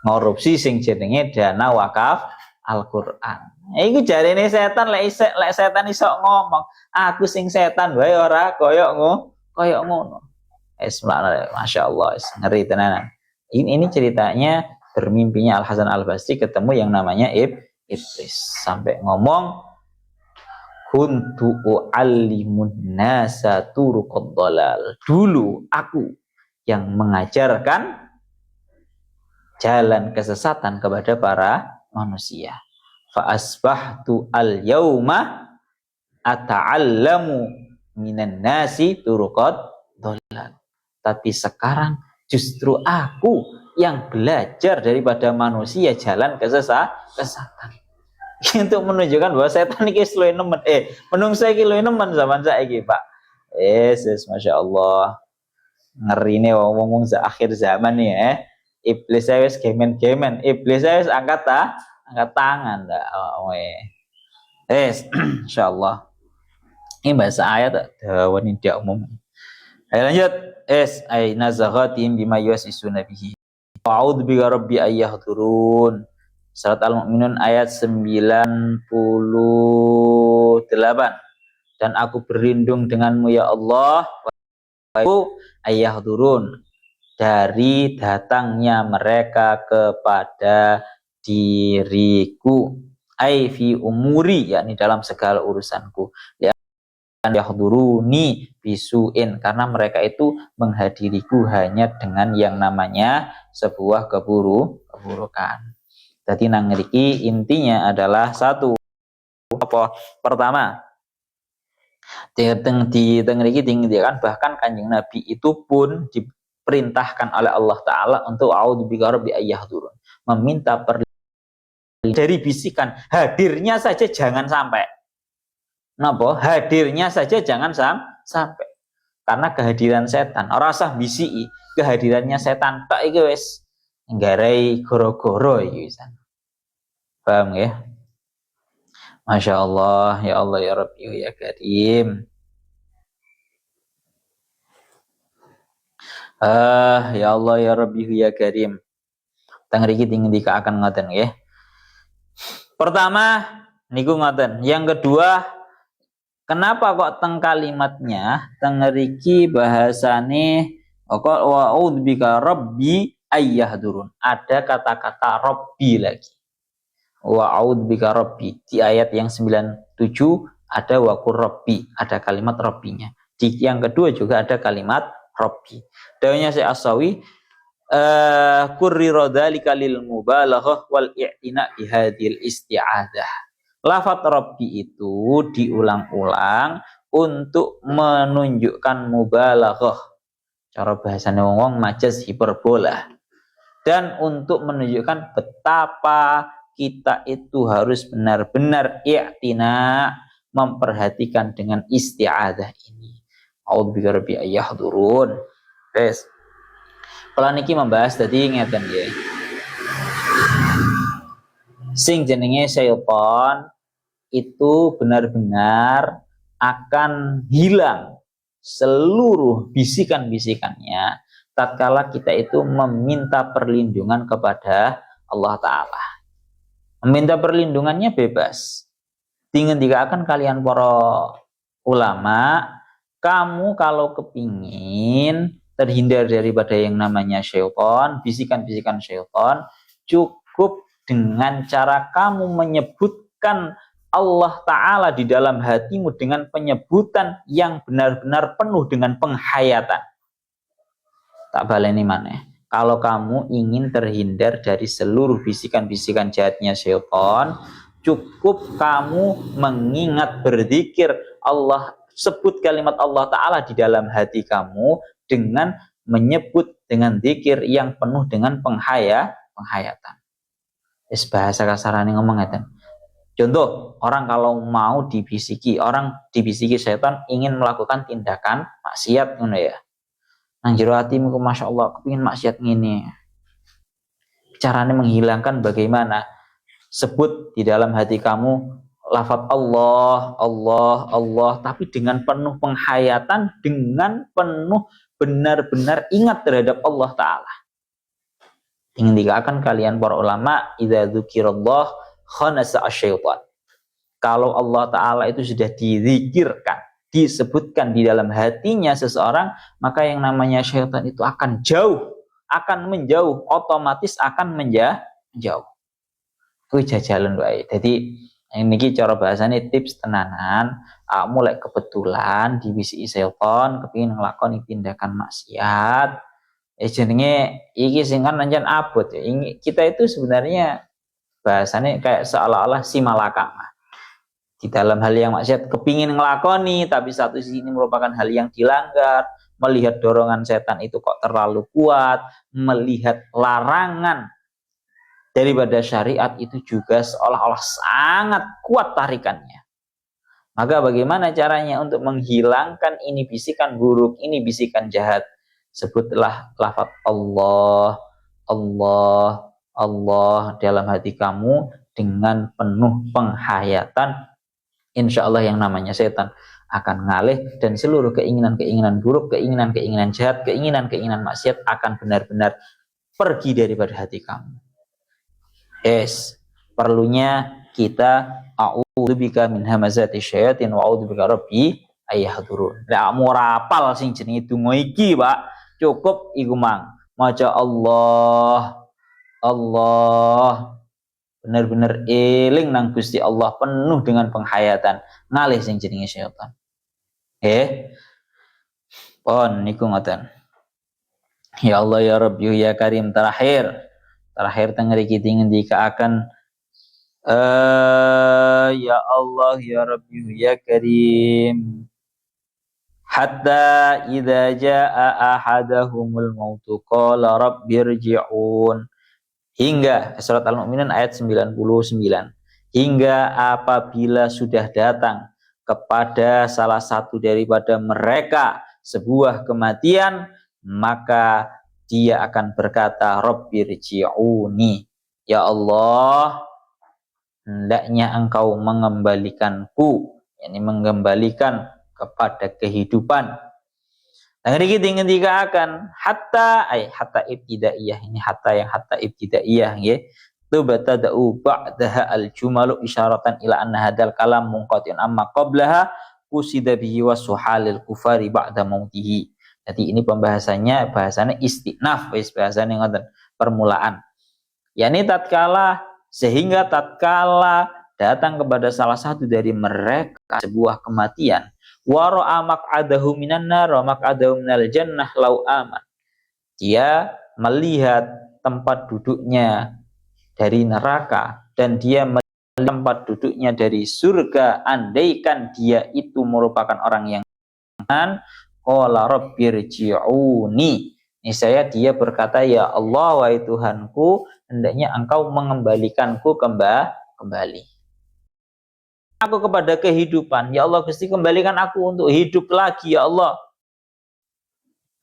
Speaker 1: Ngorupsi sing jenenge dana wakaf Al-Qur'an. Iku jarene setan lek setan iso ngomong, aku sing setan wae ora koyok ngono. Masya Allah, ngeri tenanan. Ini ceritanya bermimpinya Al Hasan Al Basri ketemu yang namanya iblis, sampai ngomong kuntu u'allimun nasa turuqad dhalal. Dulu aku yang mengajarkan jalan kesesatan kepada para manusia. Fa asbahtu al yauma ata'allamu minan nasi turuqad dhalal. Tapi sekarang justru aku yang belajar daripada manusia jalan kesesatan. Untuk menunjukkan bahwa setan iki luwih nemen. Menungso iki luwih nemen zaman saiki, Pak. Yesus, Masya Allah. Ngerine wong-wong akhir zaman nih ya. Iblis saya wis gemen-gemen. Iblis saya wis angkat tangan dah. Insya Allah. Ini bahasa ayat dawan tidak umum. Ayo lanjut. Aina zaghatim bima yuasisuna bihi. A'udzu bika rabbi ayyahdurun. Surat Al-Mu'minun ayat 98. Dan aku berlindung denganmu ya Allah, ayyahdurun, dari datangnya mereka kepada diriku. Ai fi umuri, yakni dalam segala urusanku. Yahduruni bisuin, karena mereka itu menghadiriku hanya dengan yang namanya sebuah keburukan. Jadi nang ngriki intinya adalah satu. Apa? Pertama, di ngriki kan bahkan Kanjeng Nabi itu pun diperintahkan oleh Allah Ta'ala untuk a'udzubika rabbi ayyahdurun, meminta perlindungan dari bisikan. Hadirnya saja jangan sampai. Napa? Hadirnya saja jangan sampai. Karena kehadiran setan, ora usah bisiki, kehadirannya setan tok iki wis nggarai goro-goro iki wis. Paham ya? Masya Allah, ya Allah ya Rabbi ya Karim. Ya Allah ya Rabbi ya Karim. Teng mriki dika akan ngoten nggih. Pertama niku ngoten. Yang kedua, kenapa kok teng kalimatnya teng mriki bahasane kok wa'udzubika rabbi ayyahdurun. Ada kata-kata rabbi lagi. Wa'udzubika rabbi. Di ayat yang 97 ada waqur rabbi, ada kalimat rabbinya. Di yang kedua juga ada kalimat rabbi. Dawuhnya Syekh As-Sawi, kurrira dzalika lil mubalaghah wal i'tina bi hadhil isti'adzah. Lafaz rabbi itu diulang-ulang untuk menunjukkan mubalaghah. Cara bahasane wong majaz hiperbola. Dan untuk menunjukkan betapa kita itu harus benar-benar i'tina, memperhatikan dengan isti'adzah ini. A'udzubika rabbi ayyahdurun. Wes. Kalau niki membahas tadi ngeten nggih. Sing jenenge syaitan itu benar-benar akan hilang seluruh bisikan-bisikannya tatkala kita itu meminta perlindungan kepada Allah Ta'ala. Meminta perlindungannya bebas. Dingendikaken kalian para ulama, kamu kalau kepingin terhindar daripada yang namanya syaitan, bisikan-bisikan syaitan, cukup dengan cara kamu menyebutkan Allah Ta'ala di dalam hatimu dengan penyebutan yang benar-benar penuh dengan penghayatan. Tak baleni maneh. Kalau kamu ingin terhindar dari seluruh bisikan-bisikan jahatnya syaitan, cukup kamu mengingat berzikir Allah, sebut kalimat Allah Ta'ala di dalam hati kamu dengan menyebut dengan zikir yang penuh dengan penghayatan. Bahasa kasarane ngomong ngeten. Contoh, orang kalau mau dibisiki, orang dibisiki setan ingin melakukan tindakan maksiat ngono ya. nang jero atimu ku Masya Allah kepingin maksiat ngene. Caranya menghilangkan bagaimana? Sebut di dalam hati kamu lafaz Allah, Allah, Allah, tapi dengan penuh penghayatan, dengan penuh benar-benar ingat terhadap Allah Ta'ala. Ingin dikatakan kalian para ulama, idza dzukirallah khanasa asyaitan. Kalau Allah Ta'ala itu sudah dizikirkan, disebutkan di dalam hatinya seseorang, maka yang namanya syaitan itu akan jauh, akan menjauh, otomatis akan menjauh. Kuwi jajalan wae. Jadi ini cara bahasanya tips tenanan, mulai kebetulan diwisiki setan kepengin nglakoni tindakan maksiat. Jenenge iki sing kan pancen abot ya. Kita itu sebenarnya bahasanya kayak seolah-olah si malakama. Di dalam hal yang maksiat kepingin ngelakoni, tapi satu sisi ini merupakan hal yang dilanggar. Melihat dorongan setan itu kok terlalu kuat, melihat larangan daripada syariat itu juga seolah-olah sangat kuat tarikannya. Maka bagaimana caranya untuk menghilangkan ini bisikan buruk, ini bisikan jahat? Sebutlah lafaz Allah, Allah, Allah dalam hati kamu dengan penuh penghayatan. Insya Allah yang namanya setan akan ngalih dan seluruh keinginan-keinginan buruk, keinginan-keinginan jahat, keinginan-keinginan maksiat akan benar-benar pergi daripada hati kamu. Perlunya kita a'udzubika min hamazati syayatin wa a'udzubika rabbi ayahdurun. Lah rapal sing jenenge donga iki, Pak. Cukup iku mang. Maca Allah, Allah. Benar-benar eling nang Gusti Allah penuh dengan penghayatan, ngalih sing jenenge syaitan. Pon niku ngoten. Ya Allah ya Rabbi ya Karim, terakhir tengriki ngendika akan ya Allah ya Rabbi ya Karim, hatta idza jaa ahadahumul mautu qala rabbirji'un. Hingga surat Al-Mu'minun ayat 99. Hingga apabila sudah datang kepada salah satu daripada mereka sebuah kematian, maka dia akan berkata rabbirji'uni, ya Allah, hendaknya engkau mengembalikanku, yakni mengembalikan kepada kehidupan. Nah, ini kita ngendikakan hatta ibtidaiyah, ini yang hatta ibtidaiyah nggih. Tubtada'u ba'daha al-jumalu isyaratan ila anna hadal kalam munqati'un amma qablaha usida bihi wa suhalil kufari ba'da mautihi. Jadi ini bahasanya istinaf, bahasanya ngoten, permulaan. Yani tatkala datang kepada salah satu dari mereka sebuah kematian, wa ra'a maq'adahu minan nar wa maq'adahu minal jannah law aman. Dia melihat tempat duduknya dari neraka dan dia melihat tempat duduknya dari surga, andaikan dia itu merupakan orang yang iman, qala rabbirji'uni. Niscaya dia berkata, ya Allah wahai Tuhanku, hendaknya engkau mengembalikanku kembali aku kepada kehidupan. Ya Allah Gusti, kembalikan aku untuk hidup lagi ya Allah.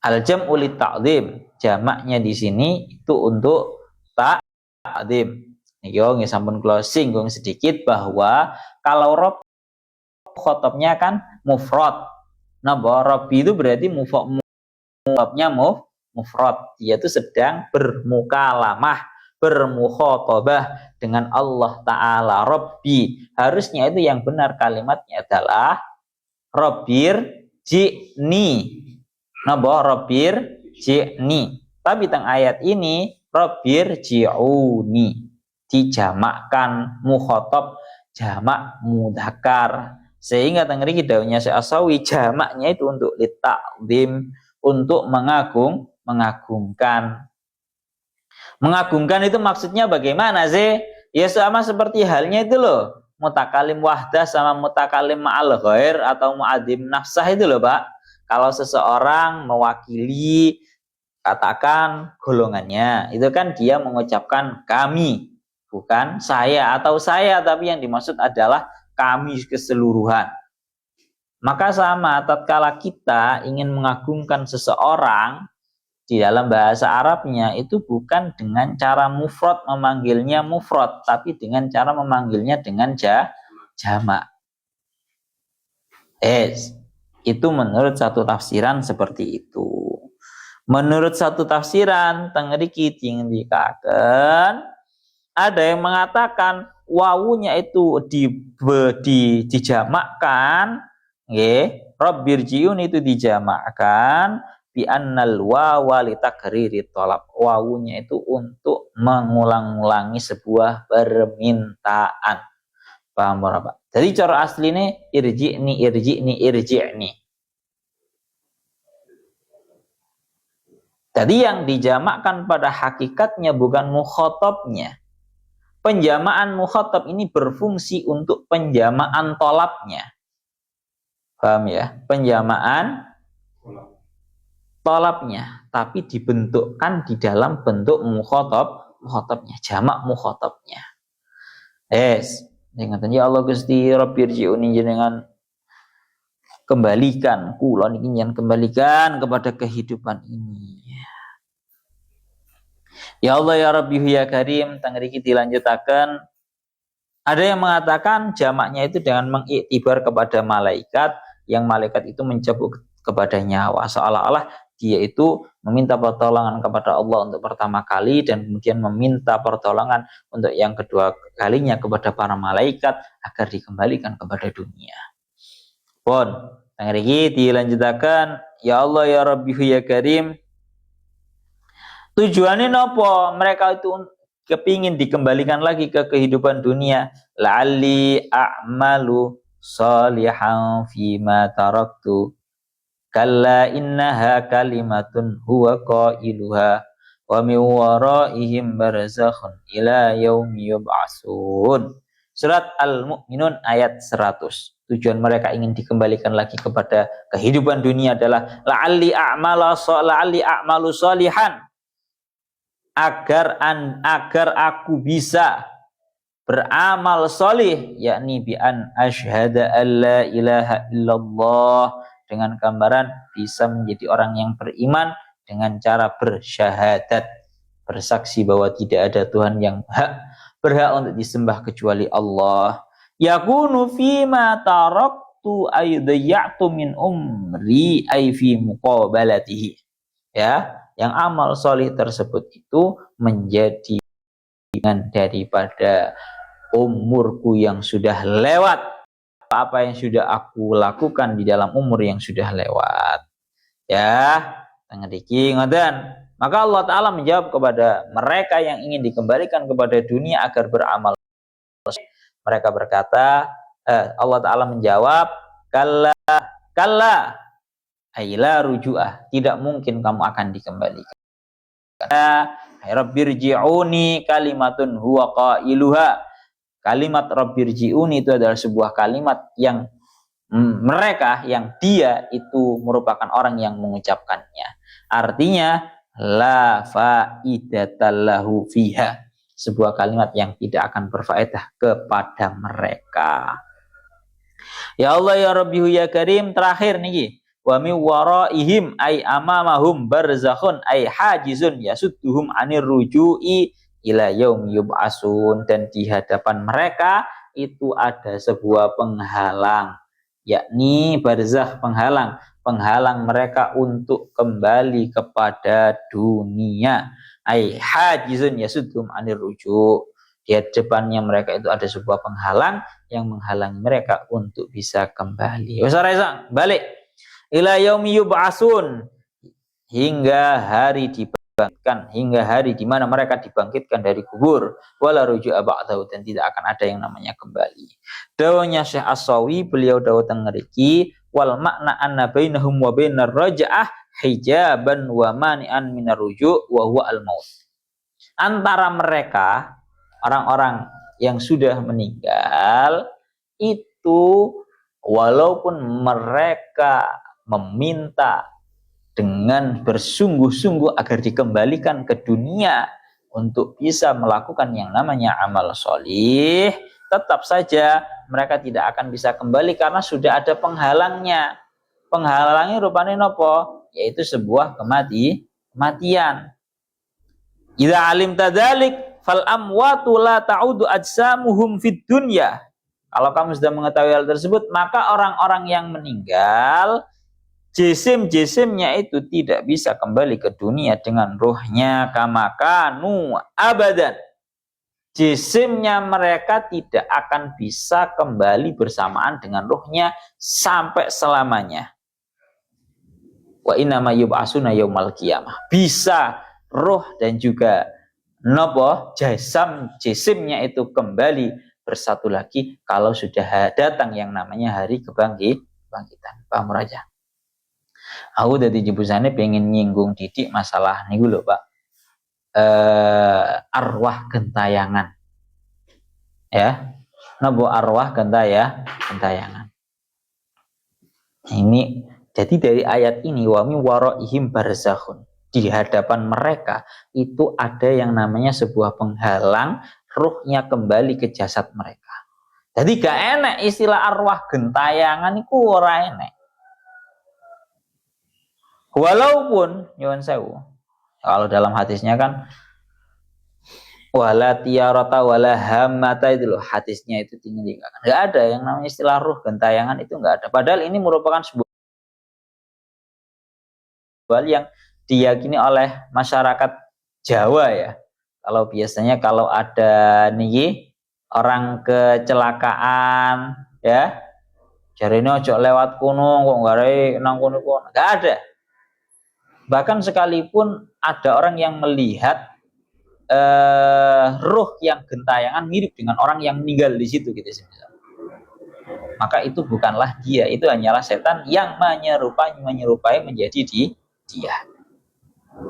Speaker 1: Al-jam'u li ta'zim, jamaknya di sini itu untuk ta'zim. Niki nggih sampun kula singgung sedikit bahwa kalau rob khotabnya kan mufrad. Nah, bahwa Rabbi itu berarti mufradnya mufrad. Dia itu sedang bermukalamah, bermukhatabah dengan Allah Ta'ala. Rabbi, harusnya itu yang benar kalimatnya adalah Rabbir ji'ni. Napa Rabbir ji'ni. Tapi teng ayat ini Rabbir ji'uni, dijamakkan mukhatab jamak mudzakkar, sehingga teng mriki dawuhnya Syekh Asawi jamaknya itu untuk litakzim, untuk mengagungkan. Mengagungkan itu maksudnya bagaimana sih? Ya sama seperti halnya itu loh, mutakalim wahdah sama mutakalim ma'al ghair atau mu'adim nafsah itu loh Pak. Kalau seseorang mewakili katakan golongannya, itu kan dia mengucapkan kami, bukan saya atau saya, tapi yang dimaksud adalah kami keseluruhan. Maka sama tatkala kita ingin mengagungkan seseorang di dalam bahasa Arabnya itu bukan dengan cara mufrad memanggilnya mufrad, tapi dengan cara memanggilnya dengan jamak. Itu menurut satu tafsiran seperti itu. Menurut satu tafsiran tengriki dikaken ada yang mengatakan wawunya itu dijamakkan, nggih, Rabbirjiun itu dijamakkan bi annal wawa li takriri thalab. Wawunya itu untuk mengulang-ulangi sebuah permintaan. Paham berapa? Jadi cara aslinya irji'ni. Tadi yang dijamakkan pada hakikatnya bukan mukhatabnya. Penjamaan mukhatab ini berfungsi untuk penjamaan tolabnya. Paham ya? Penjamaan tolabnya, tapi dibentukkan di dalam bentuk mukhatabnya, jamak mukhatabnya. Dengan ya Allah Gusti Rabbirji'uni jenengan kembalikan kula niki yen kembalikan kepada kehidupan ini. Ya Allah ya Rabbi ya Karim, tangriki dilanjutakan. Ada yang mengatakan jamaknya itu dengan mengiktibar kepada malaikat, yang malaikat itu mencabut kepada nyawa, seolah-olah dia itu meminta pertolongan kepada Allah untuk pertama kali dan kemudian meminta pertolongan untuk yang kedua kalinya kepada para malaikat agar dikembalikan kepada dunia. Pun tangriki dilanjutakan, ya Allah ya Rabbi ya Karim. Tujuannya nopo? Mereka itu kepingin dikembalikan lagi ke kehidupan dunia. La'alli a'malu shalihan fima taraktu. Kalla innaha kalimatun huwa qailuha wa min waraihim barzakhun ila yaumi yub'atsun. Surat Al-Mu'minun ayat 100. Tujuan mereka ingin dikembalikan lagi kepada kehidupan dunia adalah la'alli a'malu shalihan. Agar aku bisa beramal solih, yakni bi an asyhada alla ilaha illallah, dengan gambaran bisa menjadi orang yang beriman dengan cara bersyahadat, bersaksi bahwa tidak ada Tuhan yang berhak untuk disembah kecuali Allah. Yakunu fima taraktu aydayatu min umri ay fi muqabalatihi. Ya, yang amal solih tersebut itu menjadi daripada umurku yang sudah lewat, apa yang sudah aku lakukan di dalam umur yang sudah lewat. Ya, tengadiki ngoten. Maka Allah Ta'ala menjawab kepada mereka yang ingin dikembalikan kepada dunia agar beramal. Mereka berkata, Allah Ta'ala menjawab, kalla aila ruju'ah, tidak mungkin kamu akan dikembalikan. Rabbirji'uni kalimatun huwa qailuha. Kalimat Rabbirji'uni itu adalah sebuah kalimat yang mereka, yang dia itu merupakan orang yang mengucapkannya. Artinya la faidatallahu fiha, sebuah kalimat yang tidak akan berfaedah kepada mereka. Ya Allah ya Rabbi ya Karim, terakhir nih, wa mi waraihim ay amamahum barzakhun ay hajizun yasudduhum anir ruju'i ila yaumi yub'atsun, dan di hadapan mereka itu ada sebuah penghalang, yakni barzakh, penghalang mereka untuk kembali kepada dunia. Ay hajizun yasudduhum anir ruju', di depannya mereka itu ada sebuah penghalang yang menghalangi mereka untuk bisa kembali. Balik ila yaumi yub'atsun, hingga hari dibangkitkan, hingga hari di mana mereka dibangkitkan dari kubur. Wala ruju'a ba'dahu, dan tidak akan ada yang namanya kembali. Dawanya Syekh As-Sawi, beliau dawuh teng ngriki, wal makna anna bainahum wa bainar raja'ah hijaban wa mani'an minar ruju' wa huwa al-maut. Antara mereka, orang-orang yang sudah meninggal itu, walaupun mereka meminta dengan bersungguh-sungguh agar dikembalikan ke dunia untuk bisa melakukan yang namanya amal solih, tetap saja mereka tidak akan bisa kembali karena sudah ada penghalangnya. Penghalangnya rupanya nopo, yaitu sebuah kematian. Idza alim tadzalik fal amwatu la ta'udu ajsamuhum fid dunya. Kalau kamu sudah mengetahui hal tersebut, maka orang-orang yang meninggal, jisim-jisimnya itu tidak bisa kembali ke dunia dengan ruhnya kama kanu abadan. Jisimnya mereka tidak akan bisa kembali bersamaan dengan ruhnya sampai selamanya. Wa innama yub'asuna yaumal qiyamah. Bisa roh dan juga nopo jisimnya itu kembali bersatu lagi kalau sudah datang yang namanya hari kebangkitan. Paham aja. Aku dari jebusane pengen nyinggung didik masalah niku lho, Pak. Arwah gentayangan. Ya. Nopo arwah gentayangan. Ini jadi dari ayat ini wa mi waraihim barzakhun. Di hadapan mereka itu ada yang namanya sebuah penghalang ruhnya kembali ke jasad mereka. Jadi gak enak istilah arwah gentayangan itu ora enak. Walaupun nyuwun sewu, kalau dalam hadisnya kan wala tiyarata wala hamata itu loh, hadisnya itu ditinggalkan. Enggak ada yang namanya istilah ruh gentayangan, itu enggak ada. Padahal ini merupakan sebuah hal yang diyakini oleh masyarakat Jawa ya. Kalau biasanya kalau ada nih orang kecelakaan ya, jarine ojo lewat kuno kok ngare nang kono enggak ada. Bahkan sekalipun ada orang yang melihat ruh yang gentayangan mirip dengan orang yang meninggal di situ gitu semisal. Maka itu bukanlah dia, itu hanyalah setan yang menyerupai menjadi dia.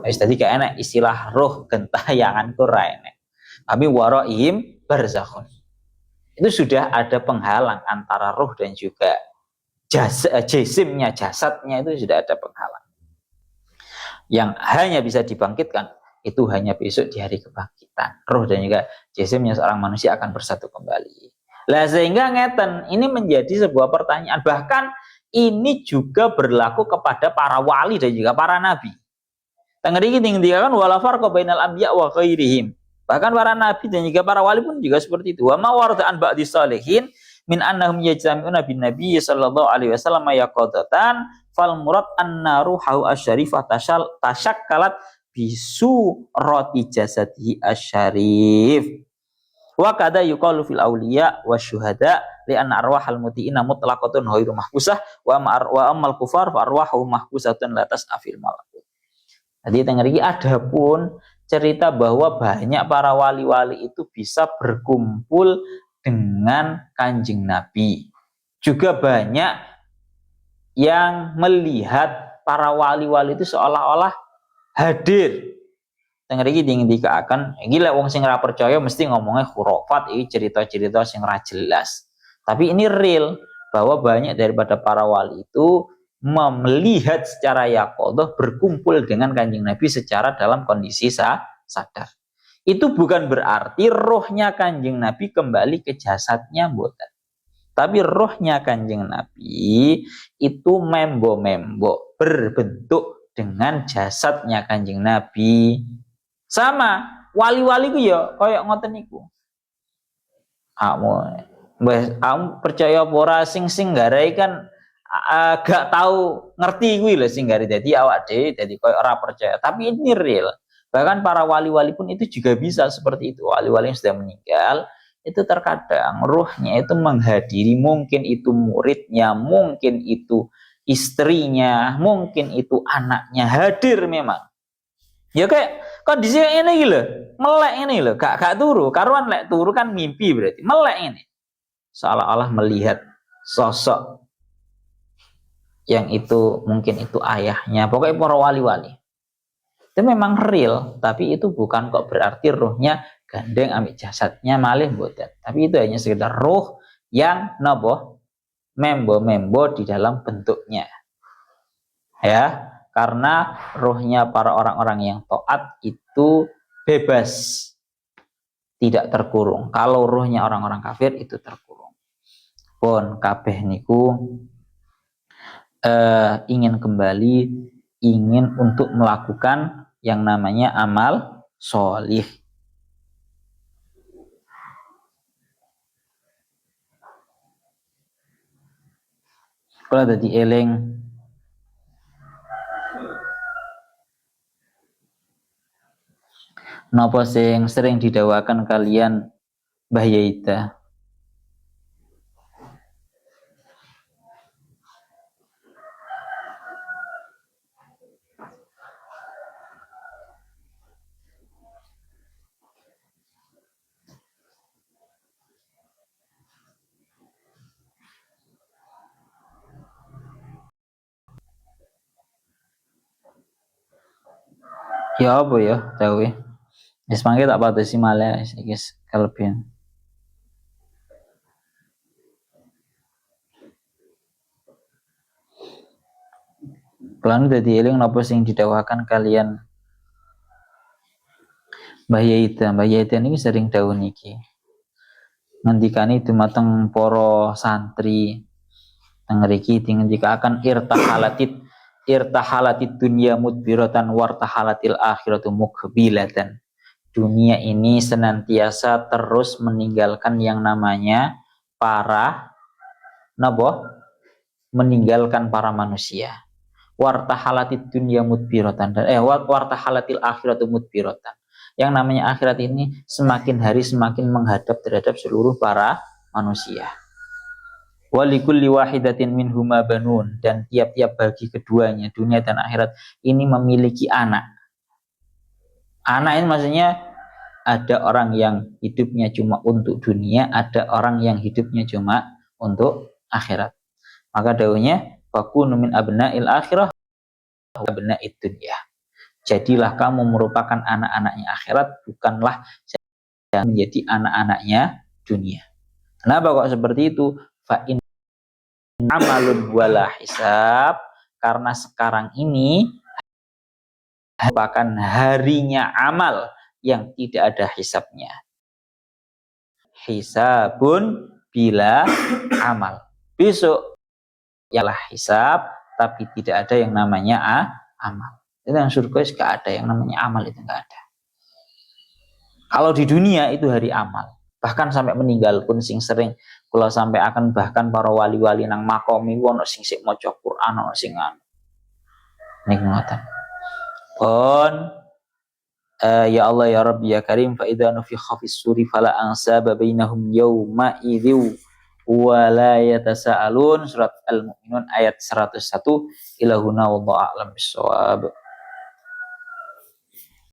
Speaker 1: Wis tadi kayak enak istilah ruh gentayangan ku ra enak. Tapi waraihim barzakhun. Itu sudah ada penghalang antara ruh dan juga jisimnya, jasadnya itu sudah ada penghalang. Yang hanya bisa dibangkitkan itu hanya besok di hari kebangkitan. Ruh dan juga jisimnya seorang manusia akan bersatu kembali. Lah sehingga ngeten, ini menjadi sebuah pertanyaan. Bahkan ini juga berlaku kepada para wali dan juga para nabi. Tengeri dikatakan wala farqa bainal anbiya wa ghairihim. Bahkan para nabi dan juga para wali pun juga seperti itu. Wa ma warada an ba'di salihin min annahum yajtami'una bin nabiy sallallahu alaihi wasallam yaqadatan fal murad anna ruhahu asyarifah tasyakkalat bisu roti jasadihi asyarif wa kada yuqalu fil awliya wa syuhada li anna arwahal muti'ina mutlaqatun ghairu mahbusah wa ammal kufar fa arwahu mahbusatun la tas'afil malakut. Jadi tengeri ada pun cerita bahwa banyak para wali-wali itu bisa berkumpul dengan Kanjeng Nabi. Juga banyak yang melihat para wali-wali itu seolah-olah hadir. Tengeri dikatakan, gila wong sing ora percaya mesti ngomongnya khurafat, ini cerita-cerita sing ora jelas. Tapi ini real bahwa banyak daripada para wali itu melihat secara yaqadhah berkumpul dengan Kanjeng Nabi secara dalam kondisi sadar. Itu bukan berarti rohnya Kanjeng Nabi kembali ke jasadnya, mboten. Tapi rohnya Kanjeng Nabi itu membo-membo berbentuk dengan jasadnya Kanjeng Nabi. Sama wali-wali ku ya koyo ngoten niku. Kamu percaya apa ora sing garai kan gak tahu ngerti kuwi lho sing garai dadi awak dhewe dadi koyo ora percaya. Tapi ini real. Bahkan para wali-wali pun itu juga bisa seperti itu. Wali-wali yang sudah meninggal itu terkadang ruhnya itu menghadiri, mungkin itu muridnya, mungkin itu istrinya, mungkin itu anaknya hadir memang. Ya kayak kondisi ini gitu, melek ini loh, gak turu, karuan lek turu kan mimpi berarti, melek ini. Seolah-olah melihat sosok yang itu mungkin itu ayahnya, pokoknya para wali-wali. Itu memang real, tapi itu bukan kok berarti ruhnya gandeng ambil jasadnya malih mboten. Tapi itu hanya sekedar ruh yang nopo membo di dalam bentuknya. Ya, karena ruhnya para orang-orang yang taat itu bebas. tidak terkurung. Kalau ruhnya orang-orang kafir itu terkurung. Pun kabeh niku ingin kembali, ingin untuk melakukan yang namanya amal sholih. Kalau dadi eling napa sing sering didawakan kalian Mbah Yaida? Ya apa ya dawe? Wis mangke tak patesi malih iki kelebihan. Kelan dadi eling napa sing didawakan kalian Mbah Yaida. Mbah Yaida niki sering dawuh niki. Ngendikane dumateng para santri teng mriki dingendikaken irtahalatid dunya mudbiratan wartahalatil akhiratu mukbilatan. Dunia ini senantiasa terus meninggalkan yang namanya para meninggalkan para manusia. Wartahalatid dunya mudbiratan wartahalatil akhiratu mudbiratan. Yang namanya akhirat ini semakin hari semakin menghadap terhadap seluruh para manusia. Walikulli wahidatin minhuma banun, dan tiap-tiap bagi keduanya dunia dan akhirat ini memiliki anak. Anak ini maksudnya ada orang yang hidupnya cuma untuk dunia, ada orang yang hidupnya cuma untuk akhirat. Maka dawuhnya fakunu min abna'il akhirah wa abna'id dunya. Jadilah kamu merupakan anak-anaknya akhirat, bukanlah menjadi anak-anaknya dunia. Kenapa kok seperti itu? Fa in amalun wala hisab, karena sekarang ini merupakan harinya amal yang tidak ada hisabnya. Hisabun bila amal. Besok ialah hisab, tapi tidak ada yang namanya amal. Itu yang surga gak ada yang namanya amal, itu gak ada. Kalau di dunia itu hari amal. Bahkan sampai meninggal pun sing sering kula sampai akan bahkan para wali-wali nang makomi ono sing sik maca Quran, ono sing niku ngoten. Pun ya Allah ya Rabbi ya Karim, fa idza nufikha fis suri fala ansaba bainahum yauma idzi wa la yatasaalun. Surat Al-Mu'minun ayat 101. Ilahuna wallahu a'lam bissawab.